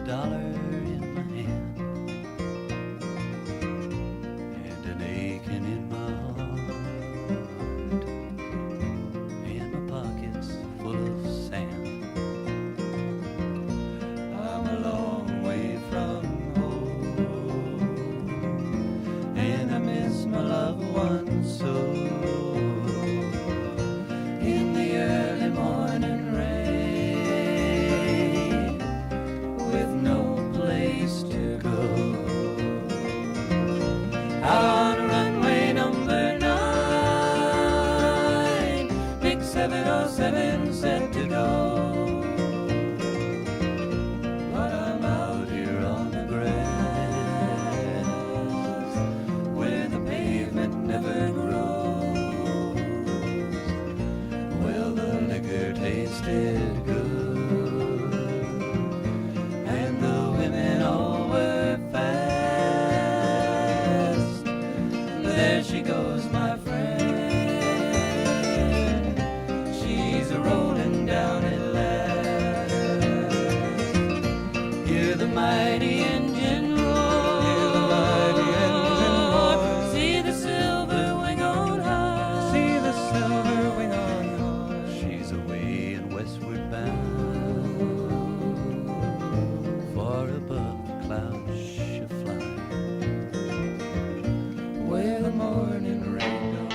dollar in my hand and an aching in my heart and my pockets full of sand. I'm a long way from home and I miss my loved ones so. In the early morning rain with no place to go, out on runway number 9, big 707 set to go. But I'm out here on the grass where the pavement never grows. Well, the liquor tasted good and the women all were fast. There she goes, my friend, she's a-rolling down at last. Hear the mighty engine roar, see the silver wing on high, see the silver wing on high. She's away and westward bound, far above the clouds she flies, where the morning rain goes.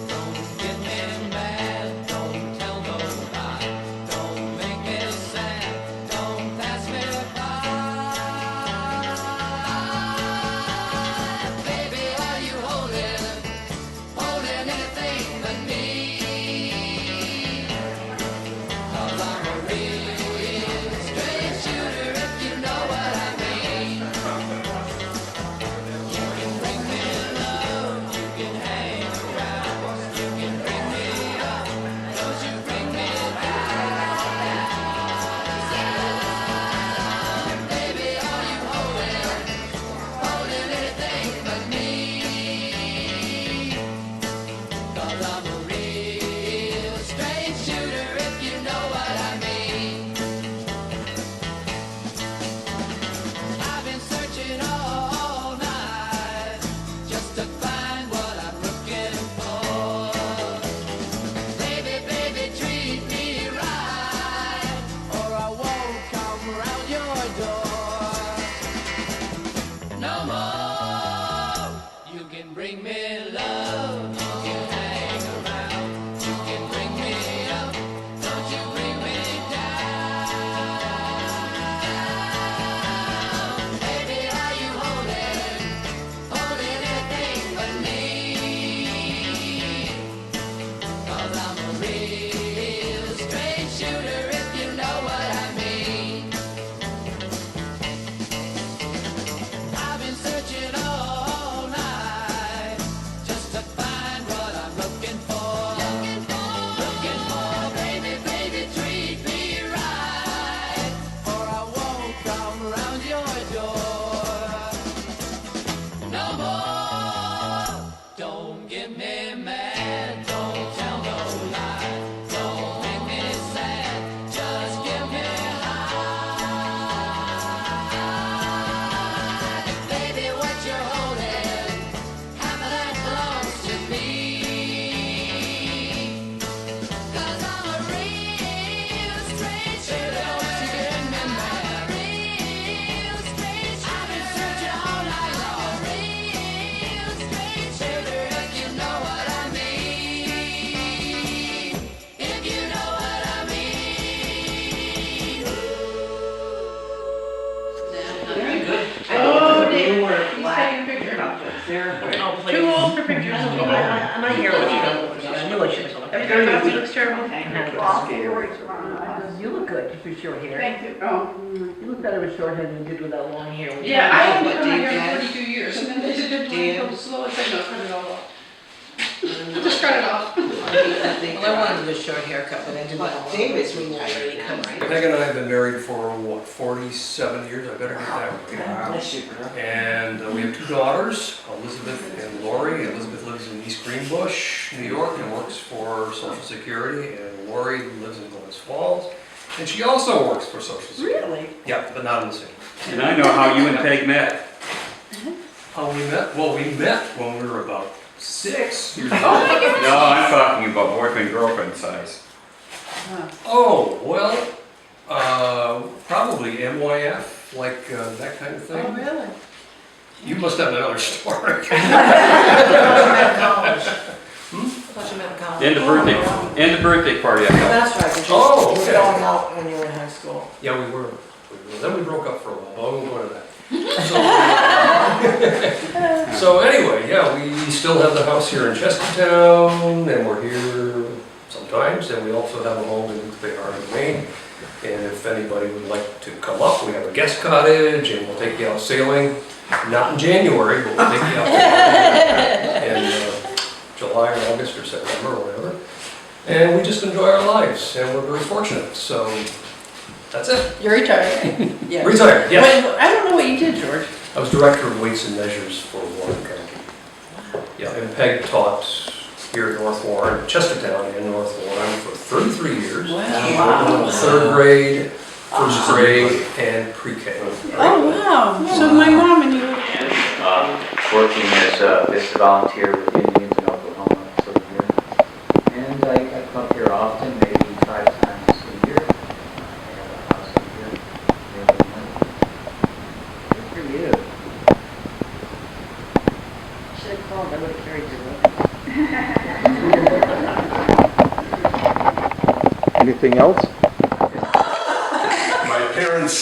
Don't get me mad, don't tell no lie, don't make me sad, don't pass me by. Baby, are you holding anything but me? 'Cause I'm a real straight shooter, if you know what I mean. You can bring me love, you can hang around, you can bring me up, don't you bring me down. Baby, are you holding anything but me? 'Cause I'm a real straight shooter, if you know what I mean. I've been searching all night just to find what I'm looking for. Baby, baby, treat me right, or I won't come round your door. No more. You can bring me love, you can hang around, you can bring me up, don't you bring me down. Baby, are you holding anything but me? 'Cause I'm a real straight shooter, if you know what I mean. I've been searching all night just to find what I'm looking for. Looking for, baby, baby, treat me right, or I won't come round your door. No more. Don't get me mad, don't tell no lie, don't make me sad, just give me high. Baby, what you're holding, half of that belongs to me. 'Cause I'm a real straight shooter, don't you get me mad. Real straight shooter, I've been searching all night long. Real straight shooter, if you know what I mean. If you know what I mean. Very good. Oh, Dave, You were he's black. taking a picture. Sarah. Oh, too old for pictures. I'm not here with you. I knew I should have gone. Every time he looks terrible. You look good with short hair. Thank you. Oh. You look better with short hair than you did with that long hair. Yeah, I haven't What done my Dave hair did? in 42 years, and then they did Dave? the slowest thing, I'll cut it all off. Just cut it off. Well, I wanted a short haircut, but I didn't want David's to retired now, right? Peg and I have been married for, what, 47 years? I better get that right. Bless you, girl. And we have 2 daughters, Elizabeth and Lori. Elizabeth lives in East Greenbush, New York, and works for Social Security. And Lori lives in Glens Falls. And she also works for Social Security. Really? Yeah, but not in the city. And I know how you and Peg met. How we met? Well, we met when we were about 6 years old. No, I'm talking about boyfriend-girlfriend size. Oh, well, probably MYF, like that kind of thing. Oh, really? You must have another story. And the birthday party I got. That's right, 'cause Oh, you were okay. going out when you were in high school. Yeah, we were. Then we broke up for a while, but I won't go into that. So anyway, yeah, we still have the house here in Chestertown, and we're here sometimes, and we also have a home in Maine. And if anybody would like to come up, we have a guest cottage, and we'll take you out sailing. Not in January, but we'll take you out in July or August or September or whatever. And we just enjoy our lives, and we're very fortunate, so that's it. You're retired. Yeah. Retired, yes. Wait, I don't know what you did, George. I was director of weights and measures for Warren County. Yeah, and Peg taught here at North Warren, Chestertown and North Warren for 33 years. Wow. 3rd grade, 1st grade, and pre-K. Oh, wow. So my mom and you. Working as a volunteer with Indians in Oklahoma for a year. And I come up here often, maybe 5 times a year. I have a house up here. Good for you. Should have called, I would have carried your Anything else? My parents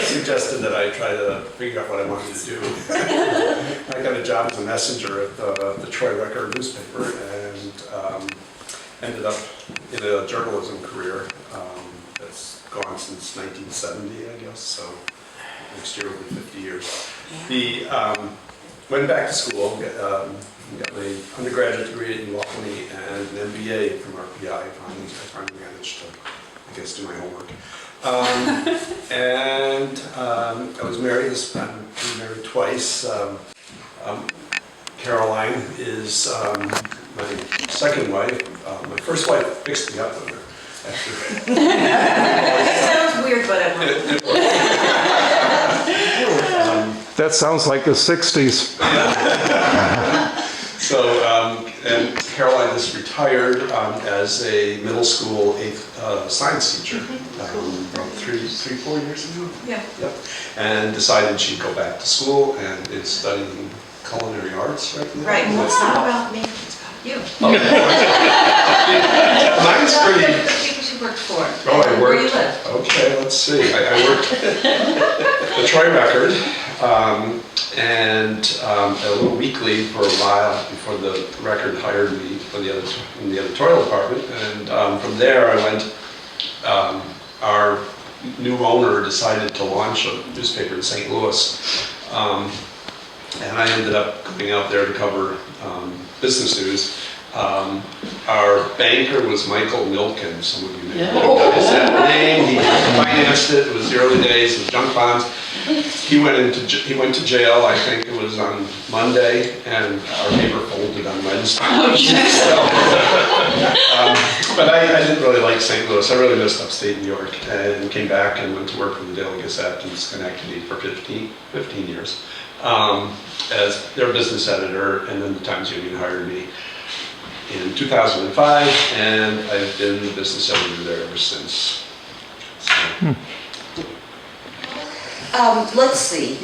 suggested that I try to figure out what I wanted to do. I got a job as a messenger at the Troy Record newspaper and ended up in a journalism career that's gone since 1970, I guess, so next year will be 50 years. Went back to school, got my undergraduate degree at Wakeley and an MBA from RPI. I finally managed to, I guess, do my homework. And I was married this time, been married twice. Caroline is my second wife. My first wife fixed me up with her. That sounds weird, but That sounds like the 60s. So, and Caroline is retired as a middle school science teacher about 4 years ago. Yeah. Yep. And decided she'd go back to school and is studying culinary arts right now. Right, well, it's not about me, it's about you. Mine's pretty. The people she worked for. Oh, I Where you worked. live. Okay, let's see. I worked at the Troy Record and a little weekly for a while before the Record hired me for in the editorial department. And from there I went. Our new owner decided to launch a newspaper in St. Louis, and I ended up going out there to cover business news. Our banker was Michael Milken. Some of you may recognize that name. He financed it. It was the early days of junk bonds. He went to jail. I think it was on Monday, and our paper folded on Wednesday. But I didn't really like St. Louis. I really missed upstate New York, and came back and went to work for the Daily Gazette in Schenectady for 15 years as their business editor, and then the Times Union hired me in 2005, and I've been the business editor there ever since. So. Let's see.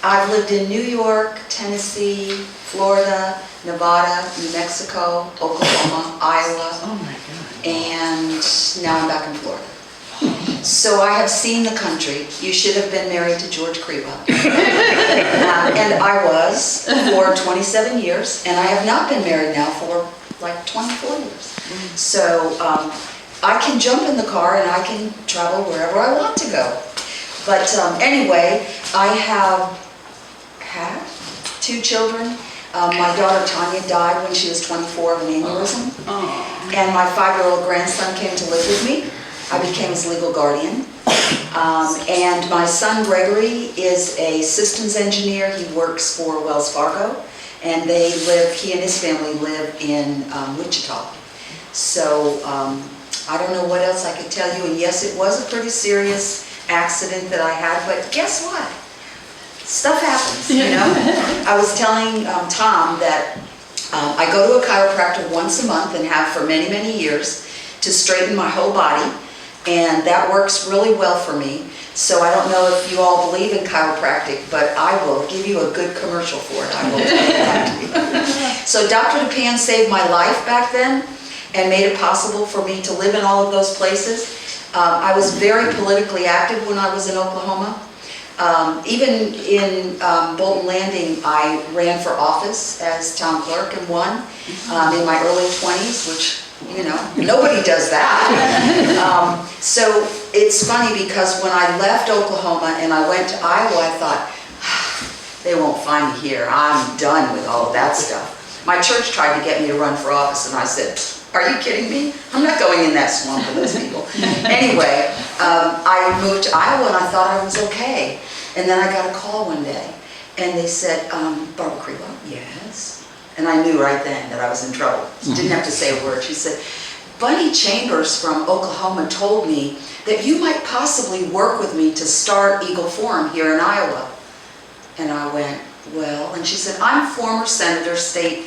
I've lived in New York, Tennessee, Florida, Nevada, New Mexico, Oklahoma, Iowa, Oh, my God. and now I'm back in Florida. So I have seen the country. You should have been married to George Crewell. And I was for 27 years, and I have not been married now for like 24 years. So I can jump in the car and I can travel wherever I want to go. But anyway, I have had 2 children. My daughter Tanya died when she was 24 of an aneurysm. And my 5-year-old grandson came to live with me. I became his legal guardian. And my son Gregory is a systems engineer. He works for Wells Fargo. And he and his family live in Wichita. So I don't know what else I could tell you. And yes, it was a pretty serious accident that I had, but guess what? Stuff happens, you know? I was telling Thom that I go to a chiropractor once a month and have for many, many years to straighten my whole body, and that works really well for me. So I don't know if you all believe in chiropractic, but I will give you a good commercial for it. I will tell you that. So Dr. DePan saved my life back then and made it possible for me to live in all of those places. I was very politically active when I was in Oklahoma. Even in Bolton Landing, I ran for office as town clerk and won in my early 20s, which, you know, nobody does that. So it's funny because when I left Oklahoma and I went to Iowa, I thought, they won't find me here. I'm done with all of that stuff. My church tried to get me to run for office and I said, are you kidding me? I'm not going in that swamp with those people. Anyway, I moved to Iowa and I thought I was okay. And then I got a call one day and they said, Barbara Crewell? Yes. And I knew right then that I was in trouble. Didn't have to say a word. She said, Bunny Chambers from Oklahoma told me that you might possibly work with me to start Eagle Forum here in Iowa. And I went, well, and she said, I'm former state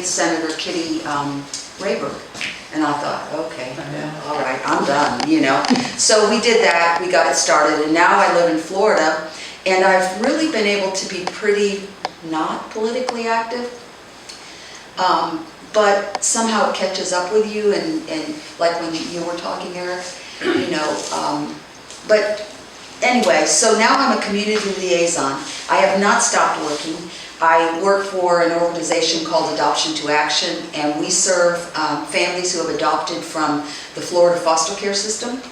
Senator Kitty Rayburg. And I thought, okay, all right, I'm done, you know. So we did that, we got it started, and now I live in Florida, and I've really been able to be pretty not politically active, but somehow it catches up with you, and like when you were talking, Eric, you know, but anyway, so now I'm a community liaison. I have not stopped working. I work for an organization called Adoption to Action, and we serve families who have adopted from the Florida foster care system.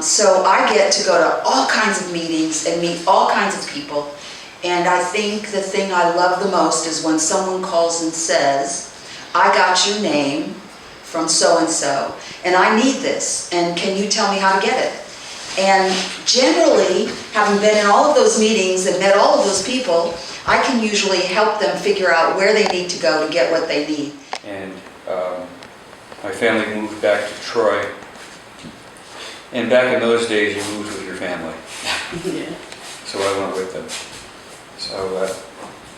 So I get to go to all kinds of meetings and meet all kinds of people, and I think the thing I love the most is when someone calls and says, I got your name from so-and-so, and I need this, and can you tell me how to get it? And generally, having been in all of those meetings and met all of those people, I can usually help them figure out where they need to go to get what they need. And my family moved back to Troy. And back in those days, you moved with your family. Yeah. So I went with them. So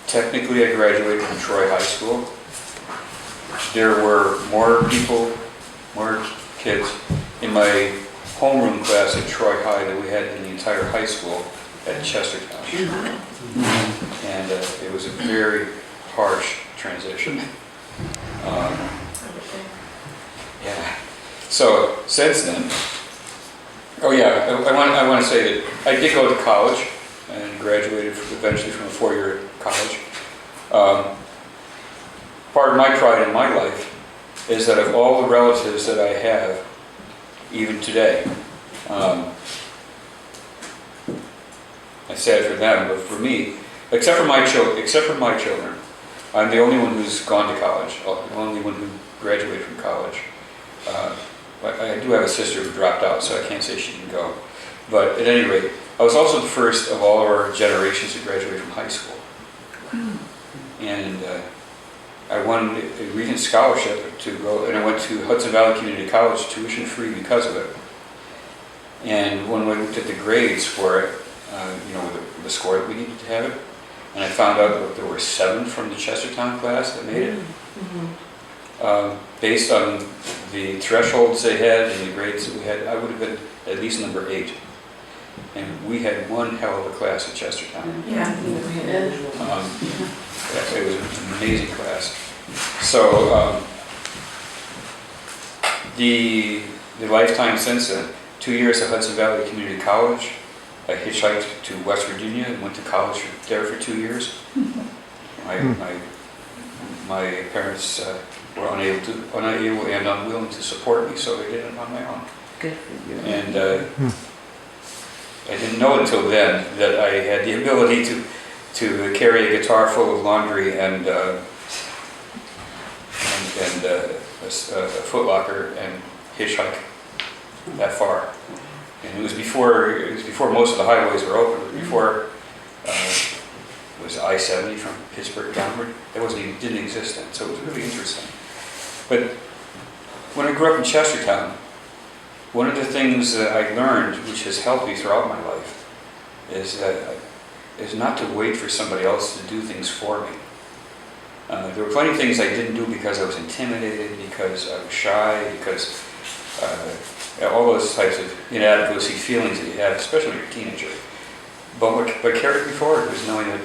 technically, I graduated from Troy High School. There were more people, more kids in my homeroom class at Troy High than we had in the entire high school at Chestertown. And it was a very harsh transition. Yeah. So since then, oh yeah, I want to say that I did go to college and graduated eventually from a 4-year college. Part of my pride in my life is that of all the relatives that I have, even today, it's sad for them, but for me, except for my children, I'm the only one who's gone to college, the only one who graduated from college. I do have a sister who dropped out, so I can't say she didn't go. But at any rate, I was also the first of all of our generations to graduate from high school. And I won a Regent Scholarship to go, and I went to Hudson Valley Community College tuition free because of it. And when we looked at the grades for it, you know, the score that we needed to have it, and I found out that there were 7 from the Chestertown class that made it. Based on the thresholds they had and the grades that we had, I would have been at least number 8. And we had one hell of a class at Chestertown. Yeah. It was an amazing class. So the lifetime since then, 2 years at Hudson Valley Community College. I hitchhiked to West Virginia and went to college there for 2 years. My parents were unable and unwilling to support me, so I did it on my own. Good for you. And I didn't know until then that I had the ability to to carry a guitar full of laundry and a Foot Locker and hitchhike that far. And it was before most of the highways were open. It was before it was I-70 from Pittsburgh downward. That didn't exist then, so it was really interesting. But when I grew up in Chestertown, one of the things that I learned, which has helped me throughout my life, is not to wait for somebody else to do things for me. There were plenty of things I didn't do because I was intimidated, because I was shy, because all those types of inadequacy feelings that you have, especially when you're a teenager. But what carried me forward was knowing that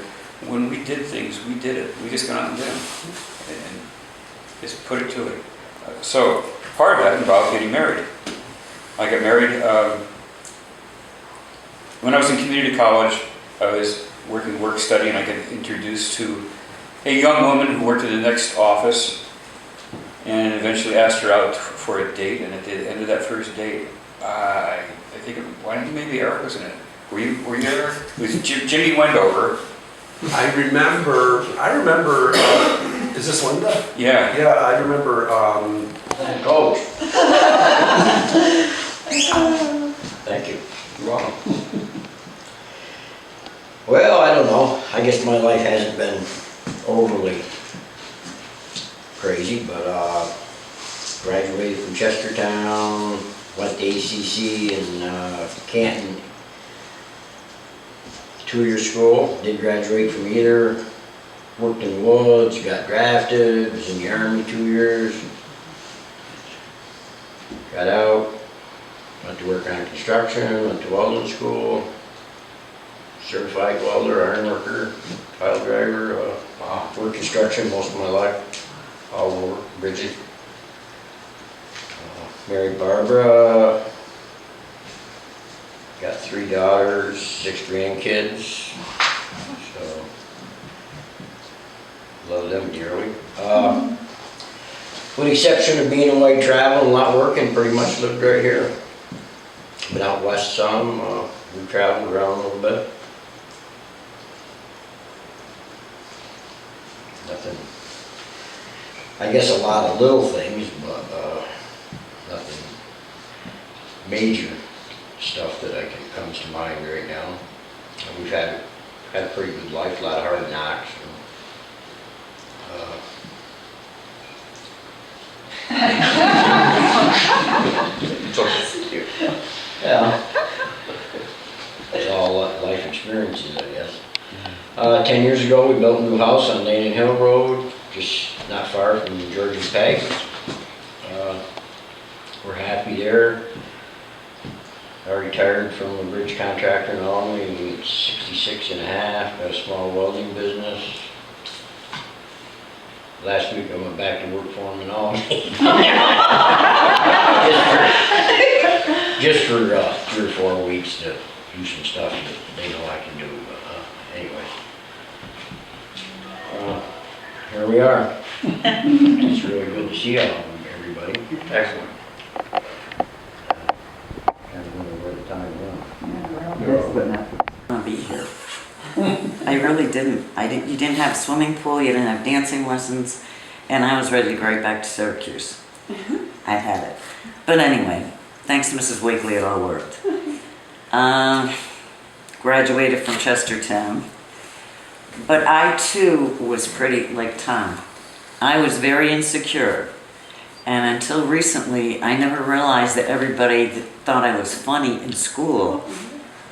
when we did things, we did it. We just went out and did them. And just put it to it. So part of that involved getting married. I got married when I was in community college. I was working work study, and I got introduced to a young woman who worked in the next office, and eventually asked her out for a date. And at the end of that first date, I think maybe Eric was in it. Were you there? It was Jimmy Wendover. I remember, is this Linda? Yeah. Yeah, I remember, Coach. Thank you. You're welcome. Well, I don't know. I guess my life hasn't been overly crazy, but graduated from Chestertown, went to ACC in Canton, 2-year school, didn't graduate from either, worked in the woods, got drafted, was in the Army 2 years, got out, went to work on construction, went to welding school, certified welder, iron worker, tile driver, worked construction most of my life, all over, Bridget. Married Barbara, got 3 daughters, 6 grandkids, so love them dearly. With the exception of being away traveling and not working, pretty much lived right here. Been out west some, we traveled around a little bit. Nothing, I guess a lot of little things, but nothing major stuff that comes to mind right now. We've had a pretty good life, a lot of hard knocks. Yeah, it's all life experiences, I guess. 10 years ago, we built a new house on Lane and Hill Road, just not far from George's Peg. We're happy there. I retired from a bridge contractor in Albany, 66 and a half, got a small welding business. Last week I went back to work for him in Albany. just for 3 or 4 weeks to do some stuff that they know I can do. Anyway, here we are. It's really good to see all of everybody. Excellent. I'll be here. I really didn't. You didn't have a swimming pool, you didn't have dancing lessons, and I was ready to go right back to Syracuse. I had it. But anyway, thanks to Mrs. Wakeley, it all worked. Graduated from Chestertown. But I too was pretty like Thom. I was very insecure. And until recently, I never realized that everybody that thought I was funny in school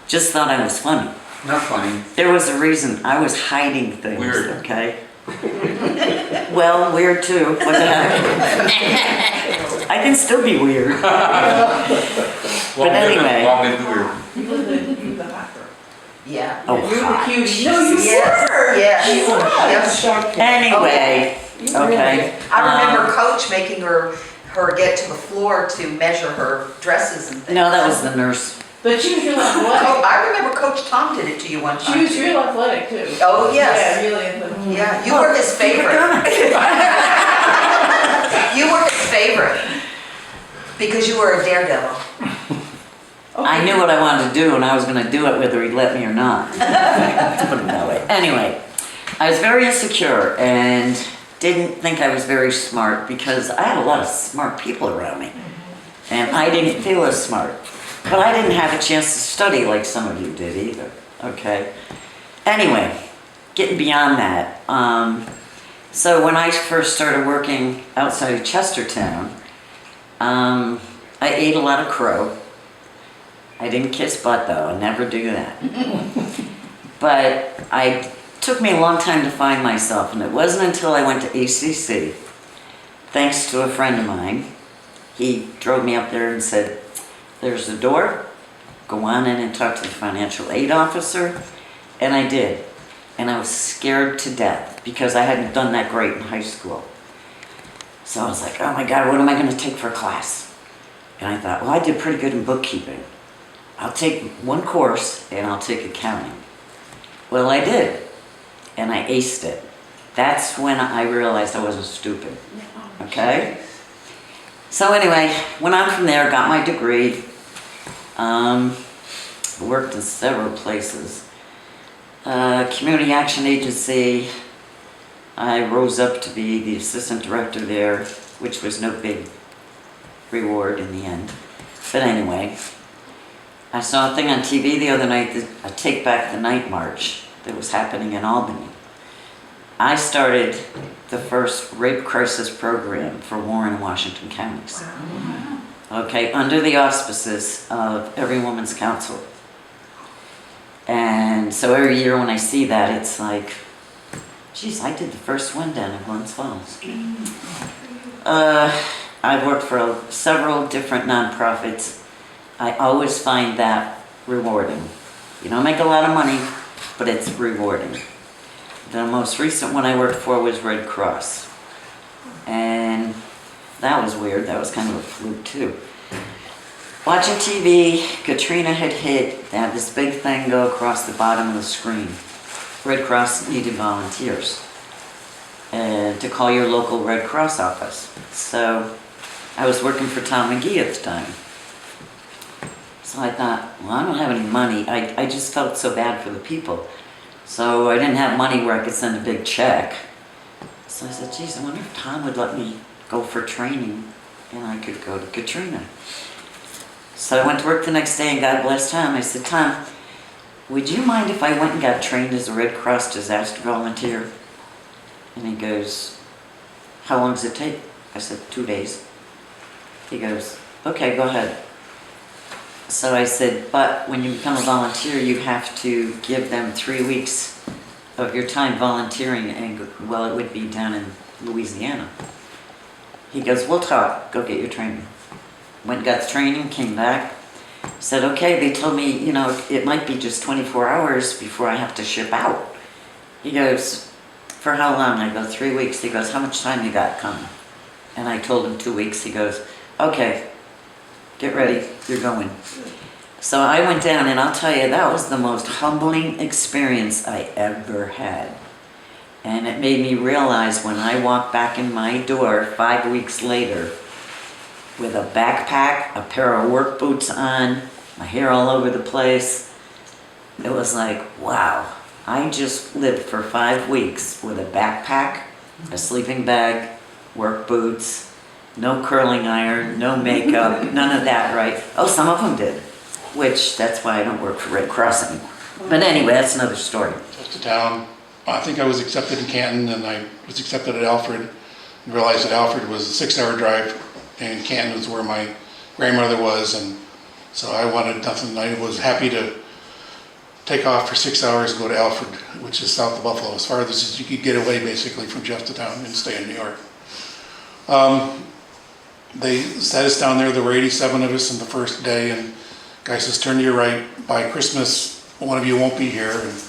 just thought I was funny. Not funny. There was a reason. I was hiding things, Weird. okay? Well, weird too. What the heck? I can still be weird. But anyway. You were the hot girl. Yeah. Oh, hot. No, you Yes, were. yes. You were. Yes. Anyway, okay. I remember Coach making her get to the floor to measure her dresses and things. No, that was the nurse. But she was real Oh, athletic. I remember Coach Thom did it to you one time. She was real athletic too. Oh, yes. Yeah, really athletic. Yeah, you were his favorite. You were his favorite because you were a daredevil. I knew what I wanted to do and I was gonna do it whether he'd let me or not. To put it that way. Anyway, I was very insecure and didn't think I was very smart because I had a lot of smart people around me. And I didn't feel as smart. But I didn't have a chance to study like some of you did either, okay? Anyway, getting beyond that. So when I first started working outside of Chestertown, I ate a lot of crow. I didn't kiss butt though, I never do that. But it took me a long time to find myself, and it wasn't until I went to ACC, thanks to a friend of mine. He drove me up there and said, there's the door, go on in and talk to the financial aid officer, and I did. And I was scared to death because I hadn't done that great in high school. So I was like, oh my God, what am I gonna take for a class? And I thought, well, I did pretty good in bookkeeping. I'll take one course and I'll take accounting. Well, I did, and I aced it. That's when I realized I wasn't stupid, okay? So anyway, went on from there, got my degree, worked in several places. Community Action Agency, I rose up to be the assistant director there, which was no big reward in the end. But anyway, I saw a thing on TV the other night, a Take Back the Night March that was happening in Albany. I started the first rape crisis program for Warren and Washington counties. Okay, under the auspices of Every Woman's Council. And so every year when I see that, it's like, geez, I did the first one down in Glens Falls. I've worked for several different nonprofits. I always find that rewarding. You don't make a lot of money, but it's rewarding. The most recent one I worked for was Red Cross. And that was weird, that was kind of a fluke too. Watching TV, Katrina had hit, they had this big thing go across the bottom of the screen. Red Cross needed volunteers to call your local Red Cross office. So I was working for Thom McGee at the time. So I thought, well, I don't have any money. I just felt so bad for the people. So I didn't have money where I could send a big check. So I said, geez, I wonder if Thom would let me go for training and I could go to Katrina. So I went to work the next day and God bless Thom. I said, Thom, would you mind if I went and got trained as a Red Cross disaster volunteer? And he goes, how long does it take? I said, 2 days. He goes, okay, go ahead. So I said, but when you become a volunteer, you have to give them 3 weeks of your time volunteering, and well, it would be down in Louisiana. He goes, we'll talk, go get your training. Went and got the training, came back, said, okay, they told me, you know, it might be just 24 hours before I have to ship out. He goes, for how long? I go, 3 weeks. He goes, how much time you got coming? And I told him 2 weeks. He goes, okay, get ready, you're going. So I went down, and I'll tell you, that was the most humbling experience I ever had. And it made me realize when I walked back in my door 5 weeks later with a backpack, a pair of work boots on, my hair all over the place, it was like, wow, I just lived for 5 weeks with a backpack, a sleeping bag, work boots, no curling iron, no makeup, none of that, right? Oh, some of them did, which that's why I don't work for Red Cross anymore. But anyway, that's another story. Chestertown, I think I was accepted in Canton, and I was accepted at Alfred, and realized that Alfred was a 6-hour drive, and Canton was where my grandmother was, and so I wanted nothing. I was happy to take off for 6 hours and go to Alfred, which is south of Buffalo, as farthest as you could get away basically from Chestertown and stay in New York. They set us down there, there were 87 of us in the first day, and guy says, turn to your right, by Christmas, one of you won't be here. And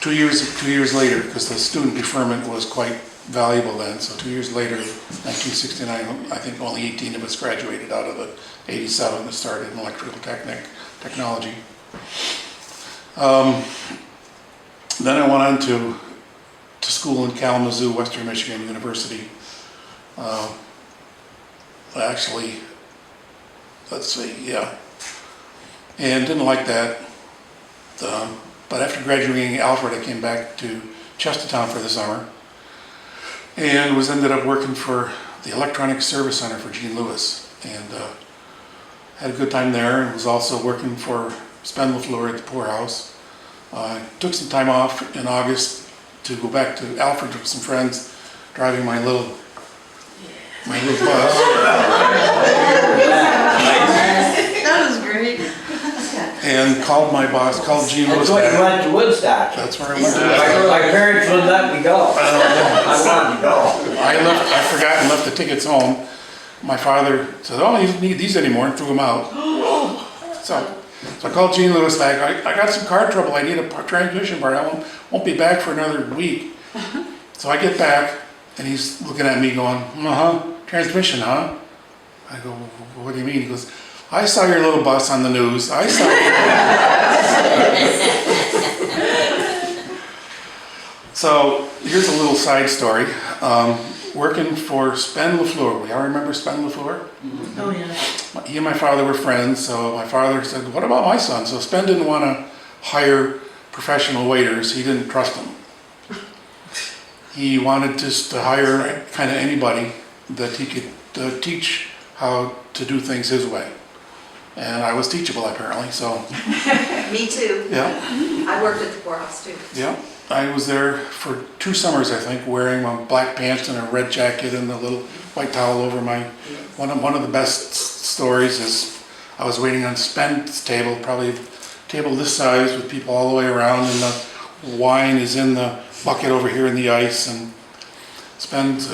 2 years later, because the student deferment was quite valuable then, so 2 years later, 1969, I think only 18 of us graduated out of the 87 that started in electrical technology. Then I went on to school in Kalamazoo, Western Michigan University. Actually, let's see, yeah. and didn't like that. But after graduating Alfred, I came back to Chestertown for the summer and ended up working for the Electronic Service Center for Gene Lewis, and had a good time there, and was also working for LaFlure at the poorhouse. I took some time off in August to go back to Alfred with some friends, driving my little bus. That was great. And called my boss, called Gene Lewis That's what you back. went to Woodstock. That's where I went to. My parents wouldn't let me go. I wanted to go. I forgot and left the tickets home. My father said, "Oh, you don't need these anymore," and threw them out. So I called Gene Lewis back. I got some car trouble. I need a transmission part. I won't be back for another week. So I get back, and he's looking at me going, transmission, huh? I go, "What do you mean?" He goes, "I saw your little bus on the news. I saw you." So here's a little side story. Working for LaFlure. We all remember LaFlure? Oh, yeah. He and my father were friends, so my father said, "What about my son?" So Spen didn't want to hire professional waiters. He didn't trust them. He wanted just to hire kind of anybody that he could teach how to do things his way. And I was teachable, apparently, so. Me too. Yeah. I worked at the poorhouse too. Yeah. I was there for 2 summers, I think, wearing my black pants and a red jacket and a little white towel over my. One of the best stories is I was waiting on Spen's table, probably a table this size with people all the way around, and the wine is in the bucket over here in the ice, and Spen's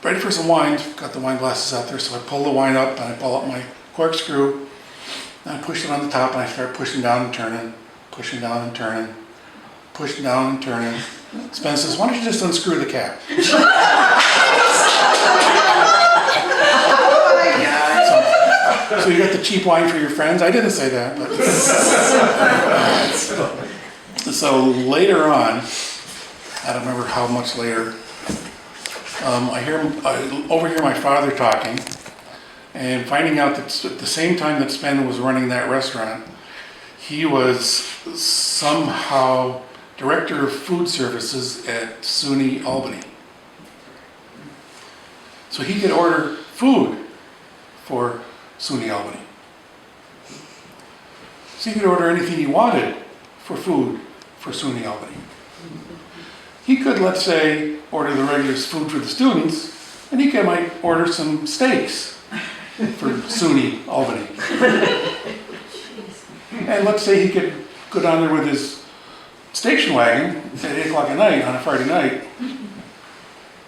ready for some wine. Got the wine glasses out there, so I pull the wine up and I pull up my corkscrew and I push it on the top and I start pushing down and turning, pushing down and turning, pushing down and turning. Spen says, "Why don't you just unscrew the cap?" So you got the cheap wine for your friends? I didn't say that, but so later on, I don't remember how much later, I overhear my father talking and finding out that at the same time that Spen was running that restaurant, he was somehow director of food services at SUNY Albany. So he could order food for SUNY Albany. So he could order anything he wanted for food for SUNY Albany. He could, let's say, order the regular food for the students, and he might order some steaks for SUNY Albany. And let's say he could go down there with his station wagon at 8 o'clock at night on a Friday night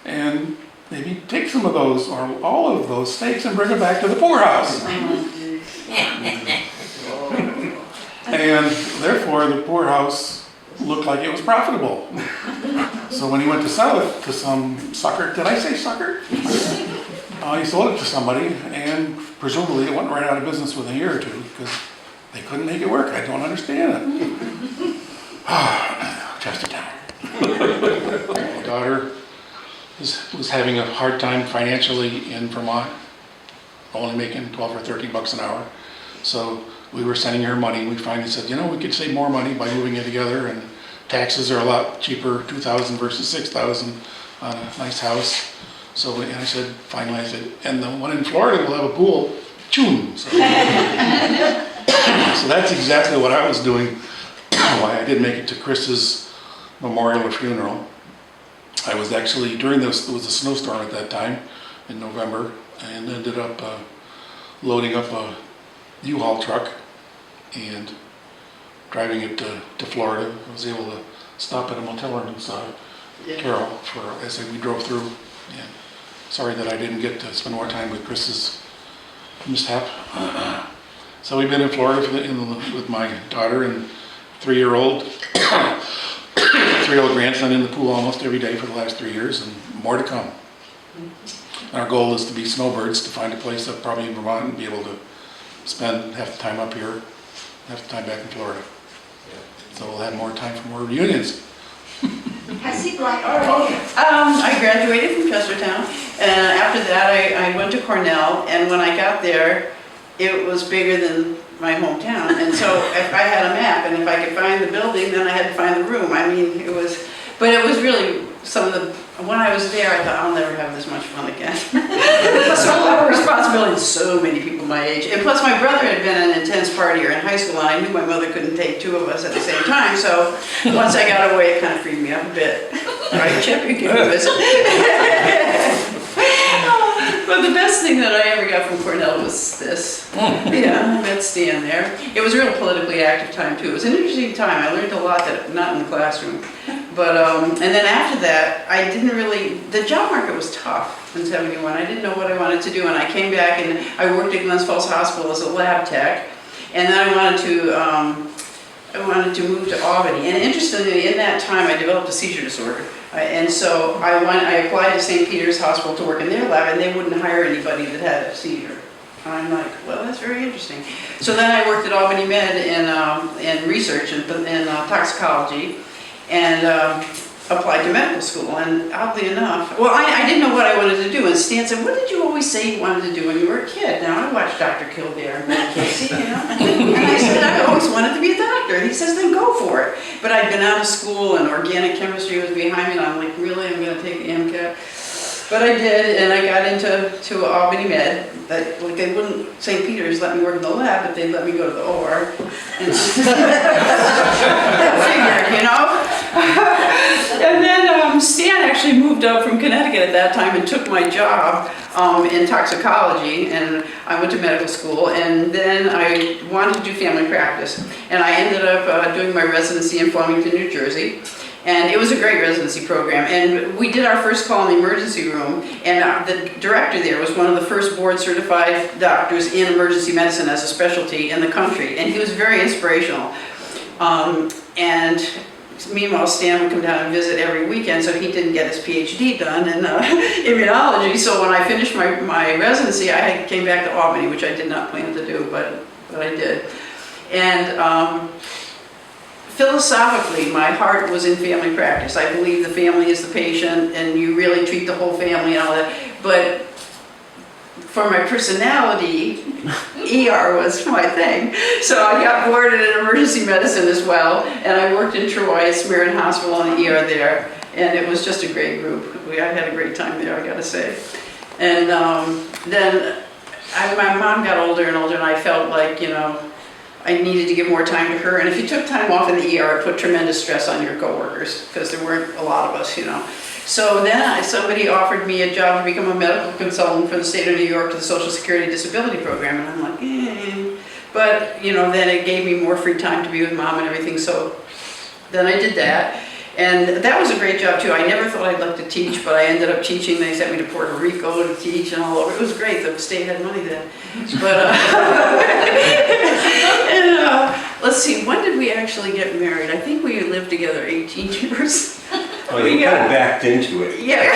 and maybe take some of those or all of those steaks and bring them back to the poorhouse. And therefore the poorhouse looked like it was profitable. So when he went to sell it to some sucker, did I say sucker? He sold it to somebody, and presumably it went right out of business within a year or two because they couldn't make it work. I don't understand it. Chestertown. My daughter was having a hard time financially in Vermont, only making 12 or 13 bucks an hour. So we were sending her money. We finally said, we could save more money by moving it together, and taxes are a lot cheaper, $2,000 versus $6,000 on a nice house. So and I said, finally, I said, and the one in Florida will have a pool. Choom. So that's exactly what I was doing. Why I didn't make it to Chris's memorial or funeral. I was actually, there was a snowstorm at that time in November, and ended up loading up a U-Haul truck and driving it to Florida. I was able to stop at a motel room in Carroll as we drove through. And sorry that I didn't get to spend more time with Chris's mishap. So we've been in Florida with my daughter and 3-year-old grandson in the pool almost every day for the last 3 years, and more to come. And our goal is to be snowbirds, to find a place up probably in Vermont and be able to spend half the time up here, half the time back in Florida. So we'll have more time for more reunions. Has he black? I graduated from Chestertown, and after that I went to Cornell, and when I got there, it was bigger than my hometown. And so if I had a map and if I could find the building, then I had to find the room. I mean, it was really some of the, when I was there, I thought, I'll never have this much fun again. So a lot of responsibility, so many people my age. And plus my brother had been an intense partier in high school, and I knew my mother couldn't take two of us at the same time. So once I got away, it kind of freed me up a bit. Right, Chip, you can do this. But the best thing that I ever got from Cornell was this. Yeah, that stand there. It was a real politically active time too. It was an interesting time. I learned a lot that not in the classroom. But, and then after that, I didn't really, the job market was tough in '71. I didn't know what I wanted to do, and I came back and I worked at Glens Falls Hospital as a lab tech. And then I wanted to move to Albany. And interestingly, in that time, I developed a seizure disorder. And so I applied to St. Peter's Hospital to work in their lab, and they wouldn't hire anybody that had a seizure. And I'm like, well, that's very interesting. So then I worked at Albany Med in research in toxicology, and applied to medical school. And oddly enough, well, I didn't know what I wanted to do. And Stan said, what did you always say you wanted to do when you were a kid? Now, I watched Dr. Kildare and Matt Casey, you know. And I said, I always wanted to be a doctor. He says, then go for it. But I'd been out of school, and organic chemistry was behind me, and I'm like, really, I'm going to take the MCAT? But I did, and I got into Albany Med. Like they wouldn't, St. Peter's let me work in the lab, but they'd let me go to the OR. And that figured, you know? And then Stan actually moved up from Connecticut at that time and took my job in toxicology, and I went to medical school, and then I wanted to do family practice. And I ended up doing my residency in Flemington, New Jersey. And it was a great residency program. And we did our first call in the emergency room, and the director there was one of the first board certified doctors in emergency medicine as a specialty in the country. And he was very inspirational. And meanwhile, Stan would come down and visit every weekend, so he didn't get his PhD done in immunology. So when I finished my residency, I came back to Albany, which I did not plan to do, but I did. And philosophically, my heart was in family practice. I believe the family is the patient, and you really treat the whole family and all that. But for my personality, ER was my thing. So I got bored in emergency medicine as well, and I worked in Troy, Smearin Hospital, in the ER there, and it was just a great group. I had a great time there, I gotta say. And then my mom got older and older, and I felt like, you know, I needed to give more time to her. And if you took time off in the ER, it put tremendous stress on your coworkers, because there weren't a lot of us, you know. So then somebody offered me a job to become a medical consultant for the state of New York to the Social Security Disability Program. And I'm like, But, you know, then it gave me more free time to be with mom and everything. So then I did that. And that was a great job too. I never thought I'd like to teach, but I ended up teaching. They sent me to Puerto Rico to teach and all over. It was great. The state had money then. But let's see, when did we actually get married? I think we lived together 18 years. Oh, you kind of backed into it. Yeah.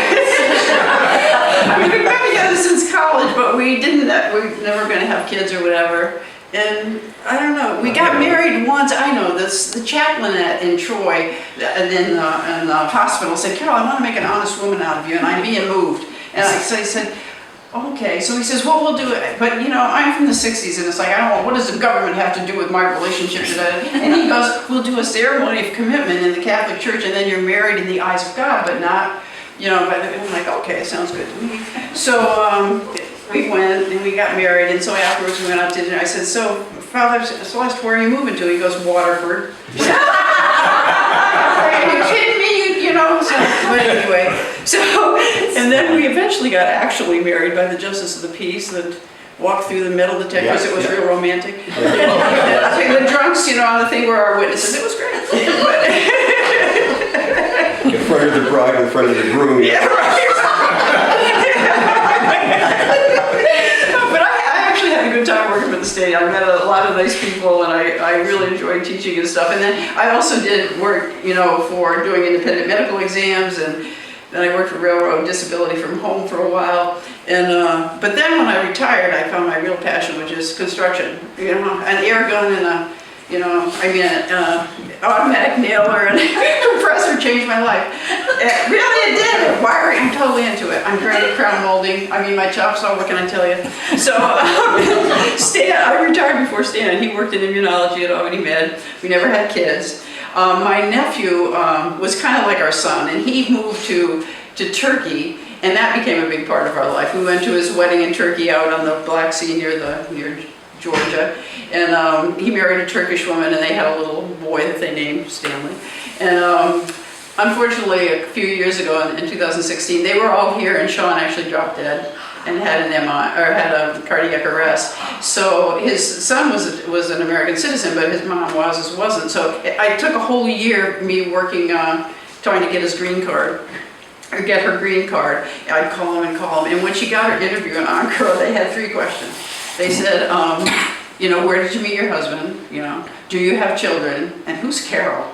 We've been together since college, but we didn't. We're never going to have kids or whatever. And I don't know, we got married once. I know this, the chaplain in Troy, in the hospital said, Carol, I want to make an honest woman out of you, and I'm being moved. And I said, okay. So he says, well, we'll do it. But, you know, I'm from the 60s, and it's like, I don't know, what does the government have to do with my relationship to that? And he goes, we'll do a ceremony of commitment in the Catholic Church, and then you're married in the eyes of God, but not, you know, but I'm like, okay, sounds good to me. So we went, and we got married, and so afterwards we went out to dinner. I said, so, Father Celeste, where are you moving to? He goes, Waterford. Are you kidding me? You know, so, but anyway, so, and then we eventually got actually married by the Justice of the Peace that walked through the metal detectors. It was real romantic. The drunks, you know, on the thing were our witnesses. It was great. In front of the bride, in front of the groom. Yeah, right. But I actually had a good time working for the state. I met a lot of nice people, and I really enjoyed teaching and stuff. And then I also did work, you know, for doing independent medical exams, and then I worked for Railroad Disability from home for a while. And but then when I retired, I found my real passion, which is construction. You know, an air gun and an automatic nailer and compressor changed my life. Really, it did. Wiring, I'm totally into it. I'm great at crown molding. I mean, my chops are, what can I tell you? So, I retired before Stan. He worked in immunology at Albany Med. We never had kids. My nephew was kind of like our son, and he moved to Turkey, and that became a big part of our life. We went to his wedding in Turkey out on the Black Sea near Georgia, and he married a Turkish woman, and they had a little boy that they named Stanley. And unfortunately, a few years ago in 2016, they were all here, and Sean actually dropped dead and had had a cardiac arrest. So his son was an American citizen, but his mom wasn't. So I took a whole year, me working, trying to get his green card, or get her green card. I'd call him. And when she got her interview in Ankara, they had 3 questions. They said, where did you meet your husband? Do you have children? And who's Carol?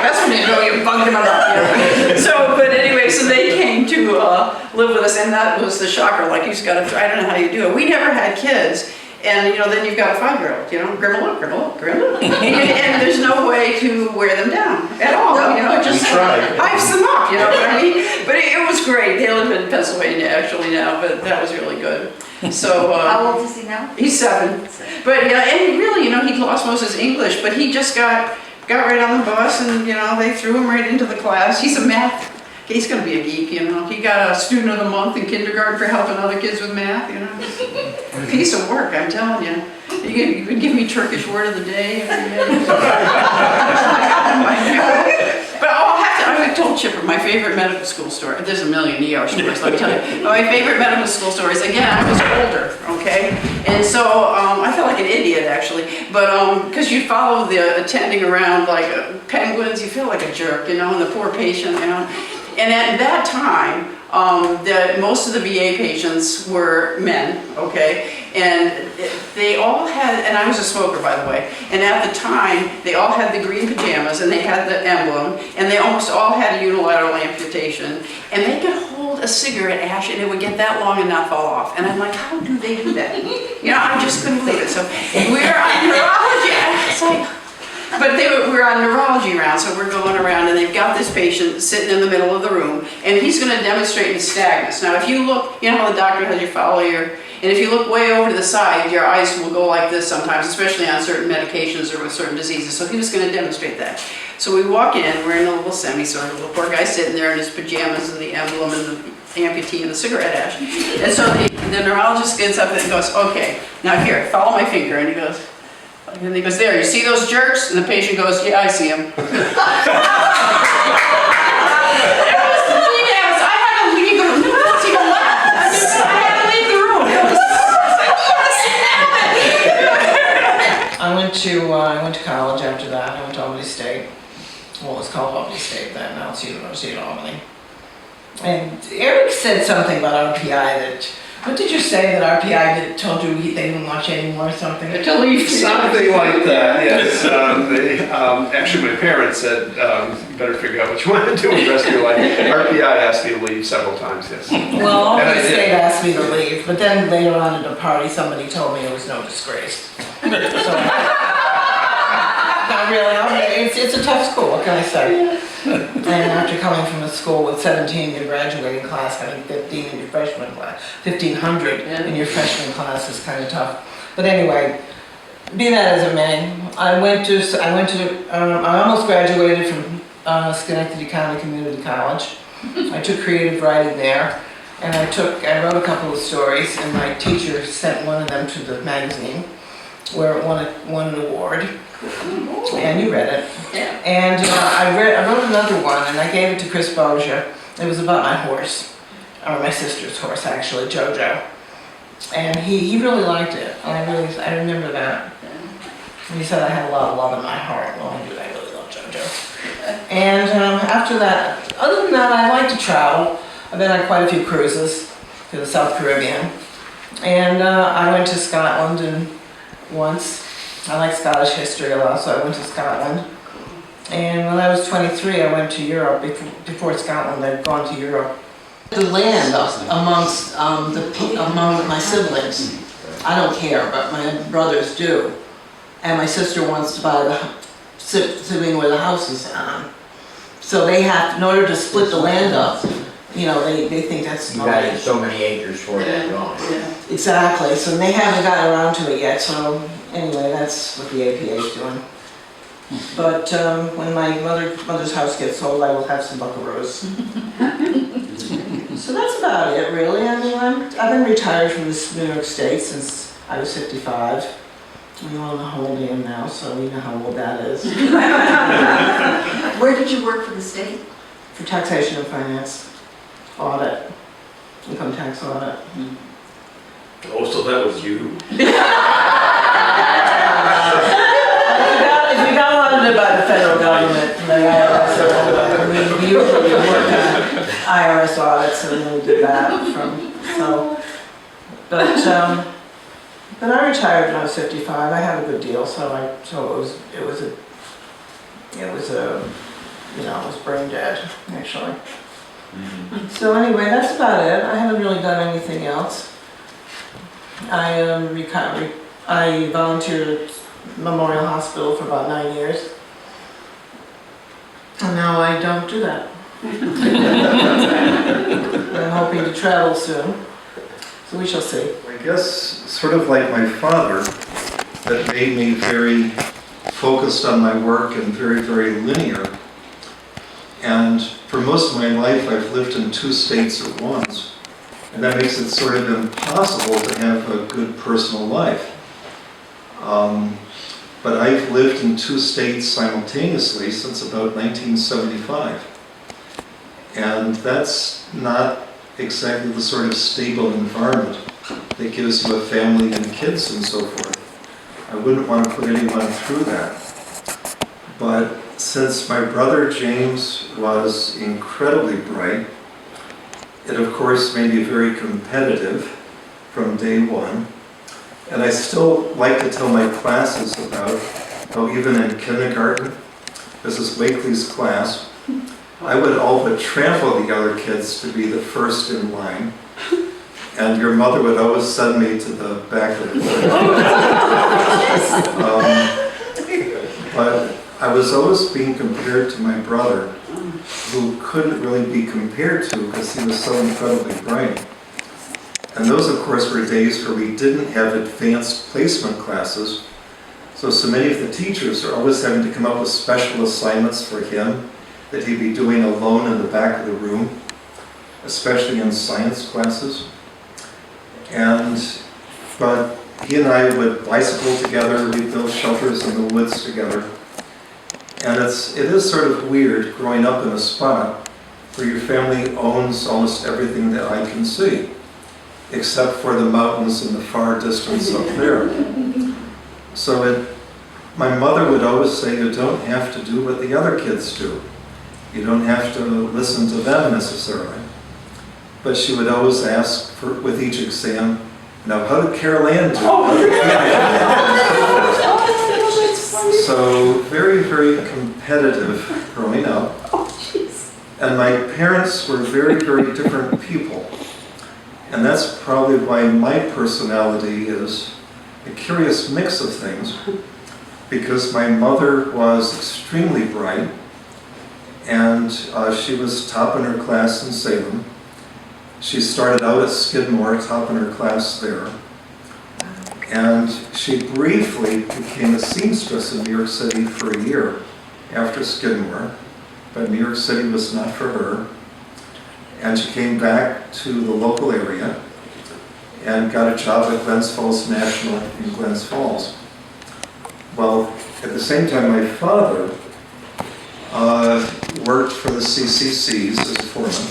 That's when you know you bugged them enough. So, but anyway, so they came to live with us, and that was the shocker. Like, you've got to, I don't know how you do it. We never had kids, and then you've got a 5-year-old. Grimmel. And there's no way to wear them down at all. Just ice them up. You know what I mean? But it was great. They live in Pennsylvania actually now, but that was really good. So how old is he now? He's 7. But yeah, and really, he lost most of his English, but he just got right on the bus, and they threw him right into the class. He's a math. He's going to be a geek. He got a student of the month in kindergarten for helping other kids with math. A piece of work, I'm telling you. You could give me Turkish word of the day every day. But I told Chipper my favorite medical school story. There's a million ER stories, let me tell you. But my favorite medical school story is, again, I was older, okay? And so I felt like an idiot, actually. But because you follow the attending around like penguins, you feel like a jerk, and the poor patient, And at that time, most of the VA patients were men, okay? And they all had, and I was a smoker, by the way, and at the time, they all had the green pajamas, and they had the emblem, and they almost all had a unilateral amputation, and they could hold a cigarette ash, and it would get that long and not fall off. And I'm like, how do they do that? I just couldn't believe it. So we're on neurology, it's like, but we're on neurology round, so we're going around, and they've got this patient sitting in the middle of the room, and he's going to demonstrate nystagmus. Now, if you look, how the doctor has you follow and if you look way over to the side, your eyes will go like this sometimes, especially on certain medications or with certain diseases. So he was going to demonstrate that. So we walk in, we're in a little semi-circle, the poor guy sitting there in his pajamas and the emblem and the amputee and the cigarette ash. And so the neurologist gets up and goes, okay, now here, follow my finger, and he goes, there, you see those jerks? And the patient goes, yeah, I see them. It was yes, I had to leave the room. I had to leave the room. I went to college after that. I went to Albany State. Well, it was called Albany State then. Now it's University of Albany. And Eric said something about RPI that. What did you say that RPI told you they didn't watch anymore or something? Something like that, yes. Actually, my parents said, you better figure out what you want to do with the rest of your life. RPI asked me to leave several times, yes. Well, Albany State asked me to leave, but then later on at a party, somebody told me it was no disgrace. So, not really, it's a tough school, what can I say? And after coming from a school with 17 in your graduating class, having 15 in your freshman class, 1,500 in your freshman class is kind of tough. But anyway, be that as it may, I almost graduated from Schenectady County Community College. I took creative writing there, and I wrote a couple of stories, and my teacher sent one of them to the magazine, where it won an award. And you read it. Yeah. And I wrote another one, and I gave it to Chris Bozier. It was about my horse, or my sister's horse actually, Jojo. And he really liked it. I remember that. And he said I had a lot of love in my heart. Well, I really love Jojo. And after that, other than that, I like to travel. I've been on quite a few cruises to the South Caribbean. And I went to Scotland once. I like Scottish history a lot, so I went to Scotland. And when I was 23, I went to Europe. Before Scotland, I'd gone to Europe. The land among my siblings, I don't care, but my brothers do. And my sister wants to buy the sibling where the house is on. So they have, in order to split the land up, you know, they think that's You money. got so many acres for that going. Yeah. Exactly, so they haven't gotten around to it yet, so anyway, that's what the APA is doing. But when my mother's house gets sold, I will have some buckaroos. So that's about it, really. I mean, I've been retired from this New York State since I was 55. We own the whole damn now, so we know how old that is. Where did you work for the state? For taxation and finance, audit, income tax audit. Oh, so that was you. If you got audited by the federal government, the IRS, we usually work on IRS audits, and we did that from, so. But I retired when I was 55. I had a good deal, so it was brain dead, actually. So anyway, that's about it. I haven't really done anything else. I volunteered at Memorial Hospital for about 9 years. And now I don't do that. I'm hoping to travel soon. So we shall see. I guess sort of like my father, that made me very focused on my work and very, very linear. And for most of my life, I've lived in 2 states at once. And that makes it sort of impossible to have a good personal life. But I've lived in 2 states simultaneously since about 1975. And that's not exactly the sort of stable environment that gives you a family and kids and so forth. I wouldn't want to put anyone through that. But since my brother James was incredibly bright, it of course made me very competitive from day one. And I still like to tell my classes about how even in kindergarten, this is Wakeley's class, I would all but trample the other kids to be the first in line. And your mother would always send me to the back of the class. But I was always being compared to my brother, who couldn't really be compared to because he was so incredibly bright. And those, of course, were days where we didn't have advanced placement classes. So many of the teachers are always having to come up with special assignments for him that he'd be doing alone in the back of the room, especially in science classes. But he and I would bicycle together, we'd build shelters in the woods together. And it is sort of weird growing up in a spot where your family owns almost everything that I can see, except for the mountains in the far distance up there. So my mother would always say, you don't have to do what the other kids do. You don't have to listen to them necessarily. But she would always ask with each exam, now how did Carol Ann do? So very, very competitive growing up. And my parents were very, very different people. And that's probably why my personality is a curious mix of things. Because my mother was extremely bright, and she was top in her class in Salem. She started out at Skidmore, top in her class there. And she briefly became a seamstress in New York City for a year after Skidmore, but New York City was not for her. And she came back to the local area and got a job at Glens Falls National in Glens Falls. Well, at the same time, my father worked for the CCCs as a foreman.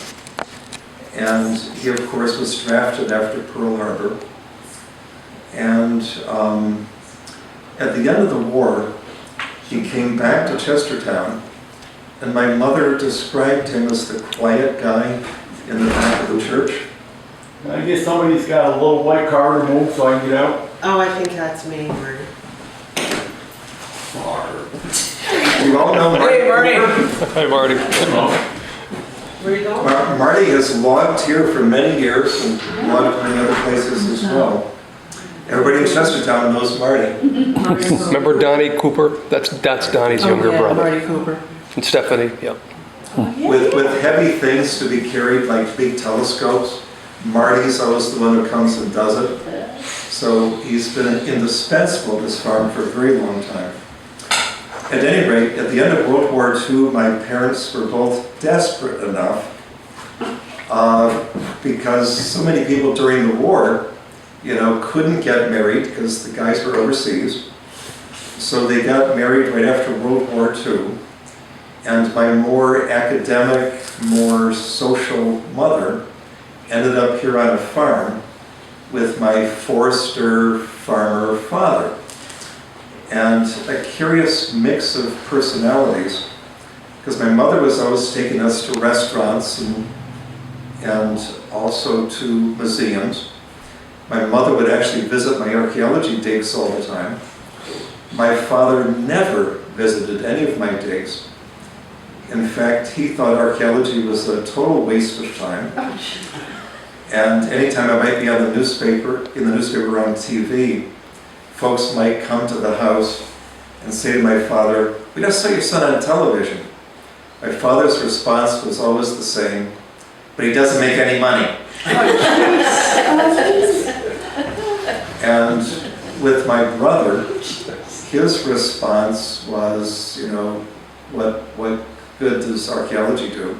And he, of course, was drafted after Pearl Harbor. And at the end of the war, he came back to Chestertown, and my mother described him as the quiet guy in the back of the church. I guess somebody's got a little white car to move so I can get out. Oh, I think that's me, Marty. You all know Marty. Hey, Marty. Hi, Marty. Where you going? Marty has logged here for many years and logged many other places as well. Everybody in Chestertown knows Marty. Remember Donnie Cooper? That's Donnie's younger yeah, brother. Marty Cooper. And Stephanie, yep. with heavy things to be carried, like big telescopes. Marty's always the one who comes and does it. So he's been indispensable to this farm for a very long time. At any rate, at the end of World War II, my parents were both desperate enough because so many people during the war, couldn't get married because the guys were overseas. So they got married right after World War II. And my more academic, more social mother ended up here on a farm with my forester farmer father. And a curious mix of personalities, because my mother was always taking us to restaurants and also to museums. My mother would actually visit my archaeology digs all the time. My father never visited any of my digs. In fact, he thought archaeology was a total waste of time. And anytime I might be on the newspaper or on TV, folks might come to the house and say to my father, "We just saw your son on television." My father's response was always the same, "But he doesn't make any money." And with my brother, his response was, what good does archaeology do?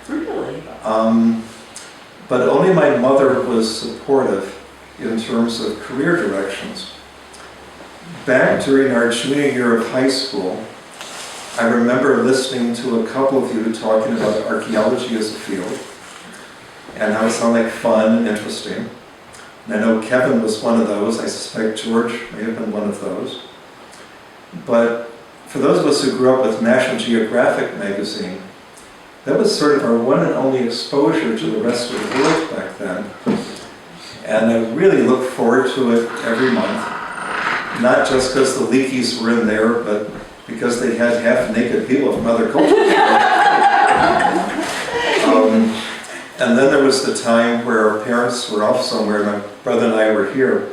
Really? But only my mother was supportive in terms of career directions. Back during our junior year of high school, I remember listening to a couple of you talking about archaeology as a field, and how it sounded like fun and interesting. And I know Kevin was one of those. I suspect George may have been one of those. But for those of us who grew up with National Geographic magazine, that was sort of our one and only exposure to the rest of the world back then. And I really look forward to it every month. Not just because the Leakeys were in there, but because they had half-naked people from other cultures. And then there was the time where our parents were off somewhere, my brother and I were here.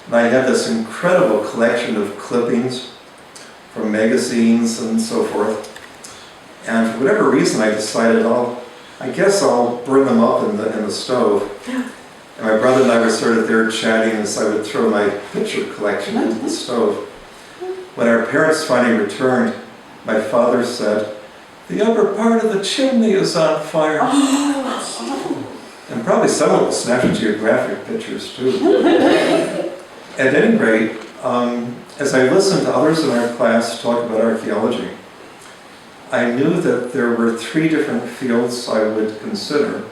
And I had this incredible collection of clippings from magazines and so forth. And for whatever reason, I decided I guess I'll burn them up in the stove. And my brother and I were sort of there chatting as I would throw my picture collection into the stove. When our parents finally returned, my father said, "The upper part of the chimney is on fire." And probably some of it was National Geographic pictures too. At any rate, as I listened to others in our class talk about archaeology, I knew that there were 3 different fields I would consider.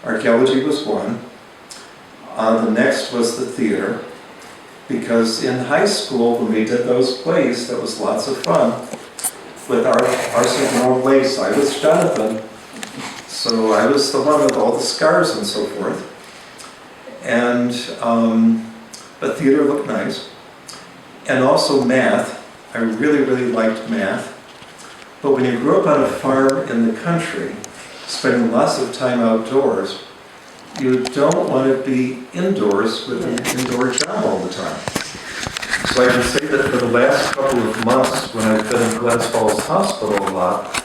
Archaeology was one. The next was the theater, because in high school, when we did those plays, that was lots of fun. With our Arsenic and Old Lace, I was Jonathan, so I was the one with all the scars and so forth. And but theater looked nice. And also math. I really, really liked math. But when you grew up on a farm in the country, spending lots of time outdoors, you don't want to be indoors with an indoor job all the time. So I can say that for the last couple of months, when I've been in Glens Falls Hospital a lot,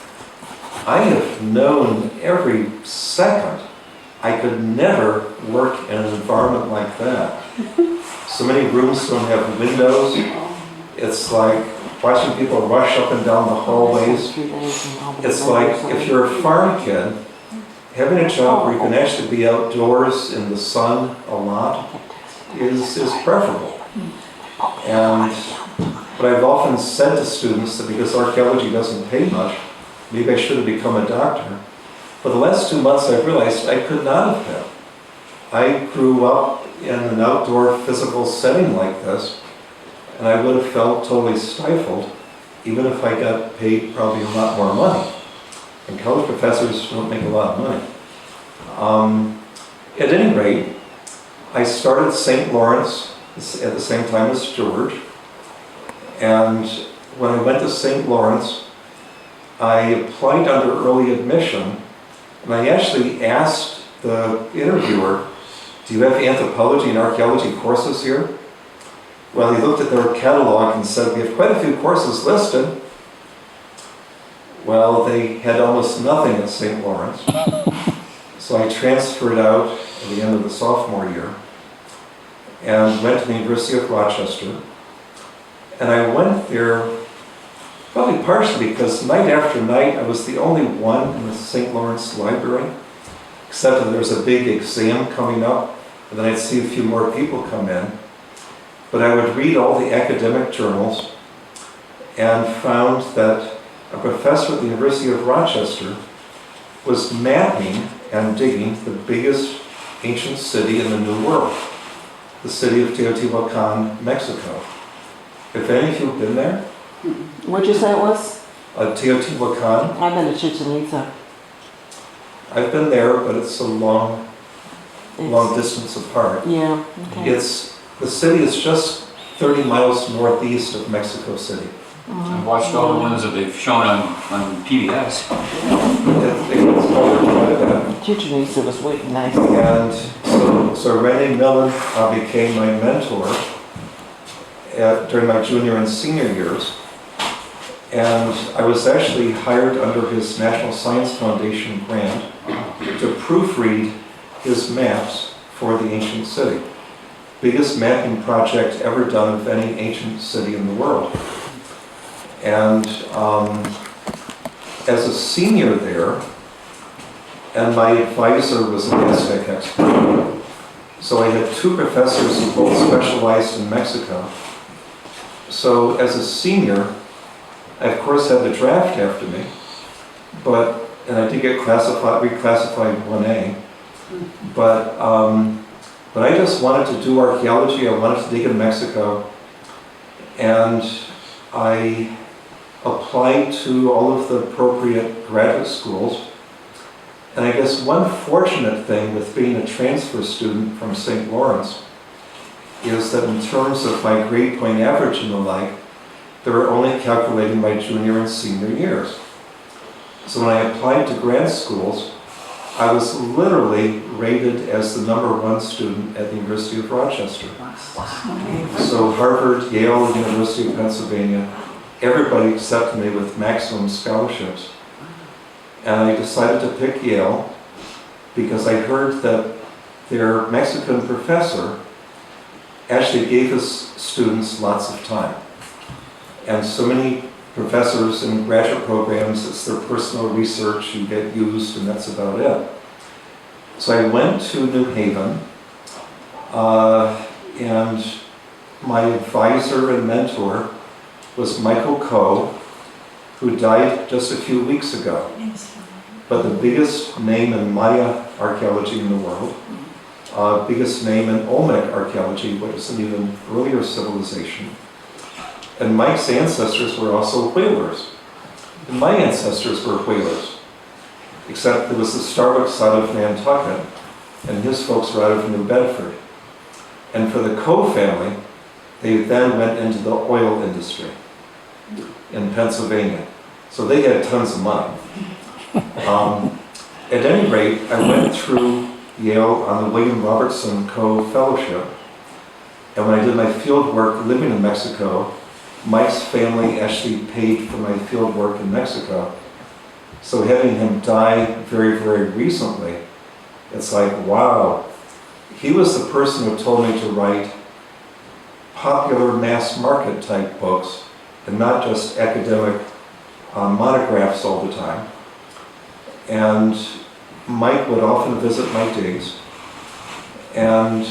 I have known every second I could never work in an environment like that. So many rooms don't have windows. It's like watching people rush up and down the hallways. It's like if you're a farm kid, having a job where you can actually be outdoors in the sun a lot is preferable. And but I've often said to students that because archaeology doesn't pay much, maybe I should have become a doctor. For the last 2 months I've realized I could not have been. I grew up in an outdoor physical setting like this, and I would have felt totally stifled, even if I got paid probably a lot more money. And college professors don't make a lot of money. At any rate, I started St. Lawrence at the same time as Stewart. And when I went to St. Lawrence, I applied under early admission, and I actually asked the interviewer, "Do you have anthropology and archaeology courses here?" Well, he looked at their catalog and said, "We have quite a few courses listed." Well, they had almost nothing at St. Lawrence. So I transferred out at the end of the sophomore year and went to the University of Rochester. And I went there probably partially because night after night I was the only one in the St. Lawrence library, except that there was a big exam coming up, and then I'd see a few more people come in. But I would read all the academic journals and found that a professor at the University of Rochester was mapping and digging the biggest ancient city in the New World, the city of Teotihuacan, Mexico. If any of you have been there, What'd you say it was? Teotihuacan, I've been to Chichen Itza. I've been there, but it's a long It's- distance apart. Yeah, okay. The city is just 30 miles northeast of Mexico City. I've watched all the ones that they've shown on PBS. It's covered quite a bit. Chichen Itza was way nice. And so Renee Millen became my mentor during my junior and senior years. And I was actually hired under his National Science Foundation grant to proofread his maps for the ancient city. Biggest mapping project ever done of any ancient city in the world. And as a senior there, and my advisor was an Aztec expert, so I had two professors who both specialized in Mexico. So as a senior, I of course had the draft after me, and I did get reclassified 1A, but I just wanted to do archaeology. I wanted to dig in Mexico, and I applied to all of the appropriate graduate schools. And I guess one fortunate thing with being a transfer student from St. Lawrence is that in terms of my grade point average and the like, they were only calculating my junior and senior years. So when I applied to grad schools, I was literally rated as the #1 student at the University of Rochester. So Harvard, Yale, University of Pennsylvania, everybody accepted me with maximum scholarships. And I decided to pick Yale because I heard that their Mexican professor actually gave his students lots of time. And so many professors in graduate programs, it's their personal research, you get used, and that's about it. So I went to New Haven, and my advisor and mentor was Michael Coe, who died just a few weeks ago. But the biggest name in Maya archaeology in the world, biggest name in Olmec archaeology, which is an even earlier civilization. And Mike's ancestors were also whalers. And my ancestors were whalers. Except there was the Starbuck side of Nantucket, and his folks were out of New Bedford. And for the Coe family, they then went into the oil industry in Pennsylvania. So they had tons of money. At any rate, I went through Yale on the William Robertson Coe Fellowship. And when I did my field work living in Mexico, Mike's family actually paid for my field work in Mexico. So having him die very, very recently, it's like, wow. He was the person who told me to write popular mass market type books and not just academic monographs all the time. And Mike would often visit my digs. And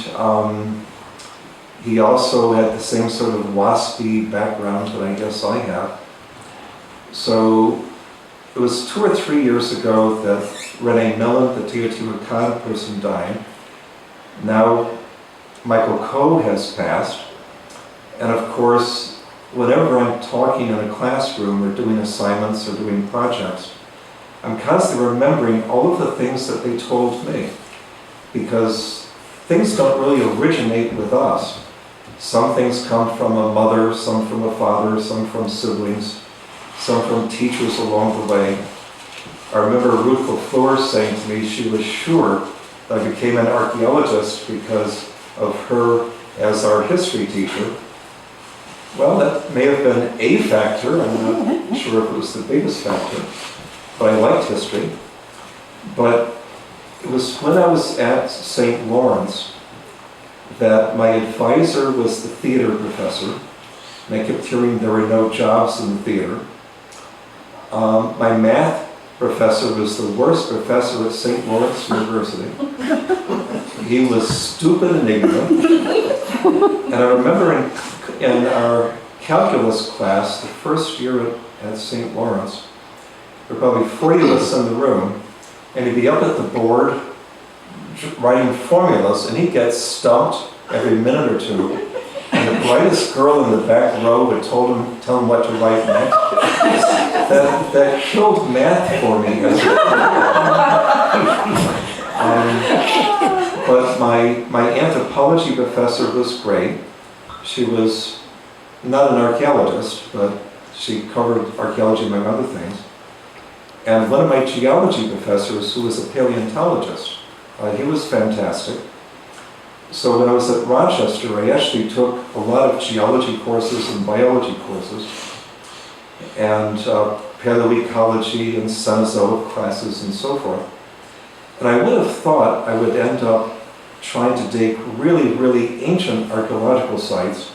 he also had the same sort of waspy background that I guess I have. So it was 2 or 3 years ago that Renee Millen, the Teotihuacan person, died. Now Michael Coe has passed. And of course, whenever I'm talking in a classroom or doing assignments or doing projects, I'm constantly remembering all of the things that they told me. Because things don't really originate with us. Some things come from a mother, some from a father, some from siblings, some from teachers along the way. I remember Ruth LaFlure saying to me she was sure that I became an archaeologist because of her as our history teacher. Well, that may have been a factor. I'm not sure if it was the biggest factor, but I liked history. But it was when I was at St. Lawrence that my advisor was the theater professor, and I kept hearing there were no jobs in the theater. My math professor was the worst professor at St. Lawrence University. He was stupid and ignorant. And I remember in our calculus class, the first year at St. Lawrence, there were probably 40 of us in the room, and he'd be up at the board writing formulas, and he'd get stumped every minute or two. And the brightest girl in the back row would tell him what to write next. That killed math for me. But my anthropology professor was great. She was not an archaeologist, but she covered archaeology among other things. And one of my geology professors, who was a paleontologist, he was fantastic. So when I was at Rochester, I actually took a lot of geology courses and biology courses, and paleoecology and Cenozoic classes and so forth. And I would have thought I would end up trying to dig really, really ancient archaeological sites,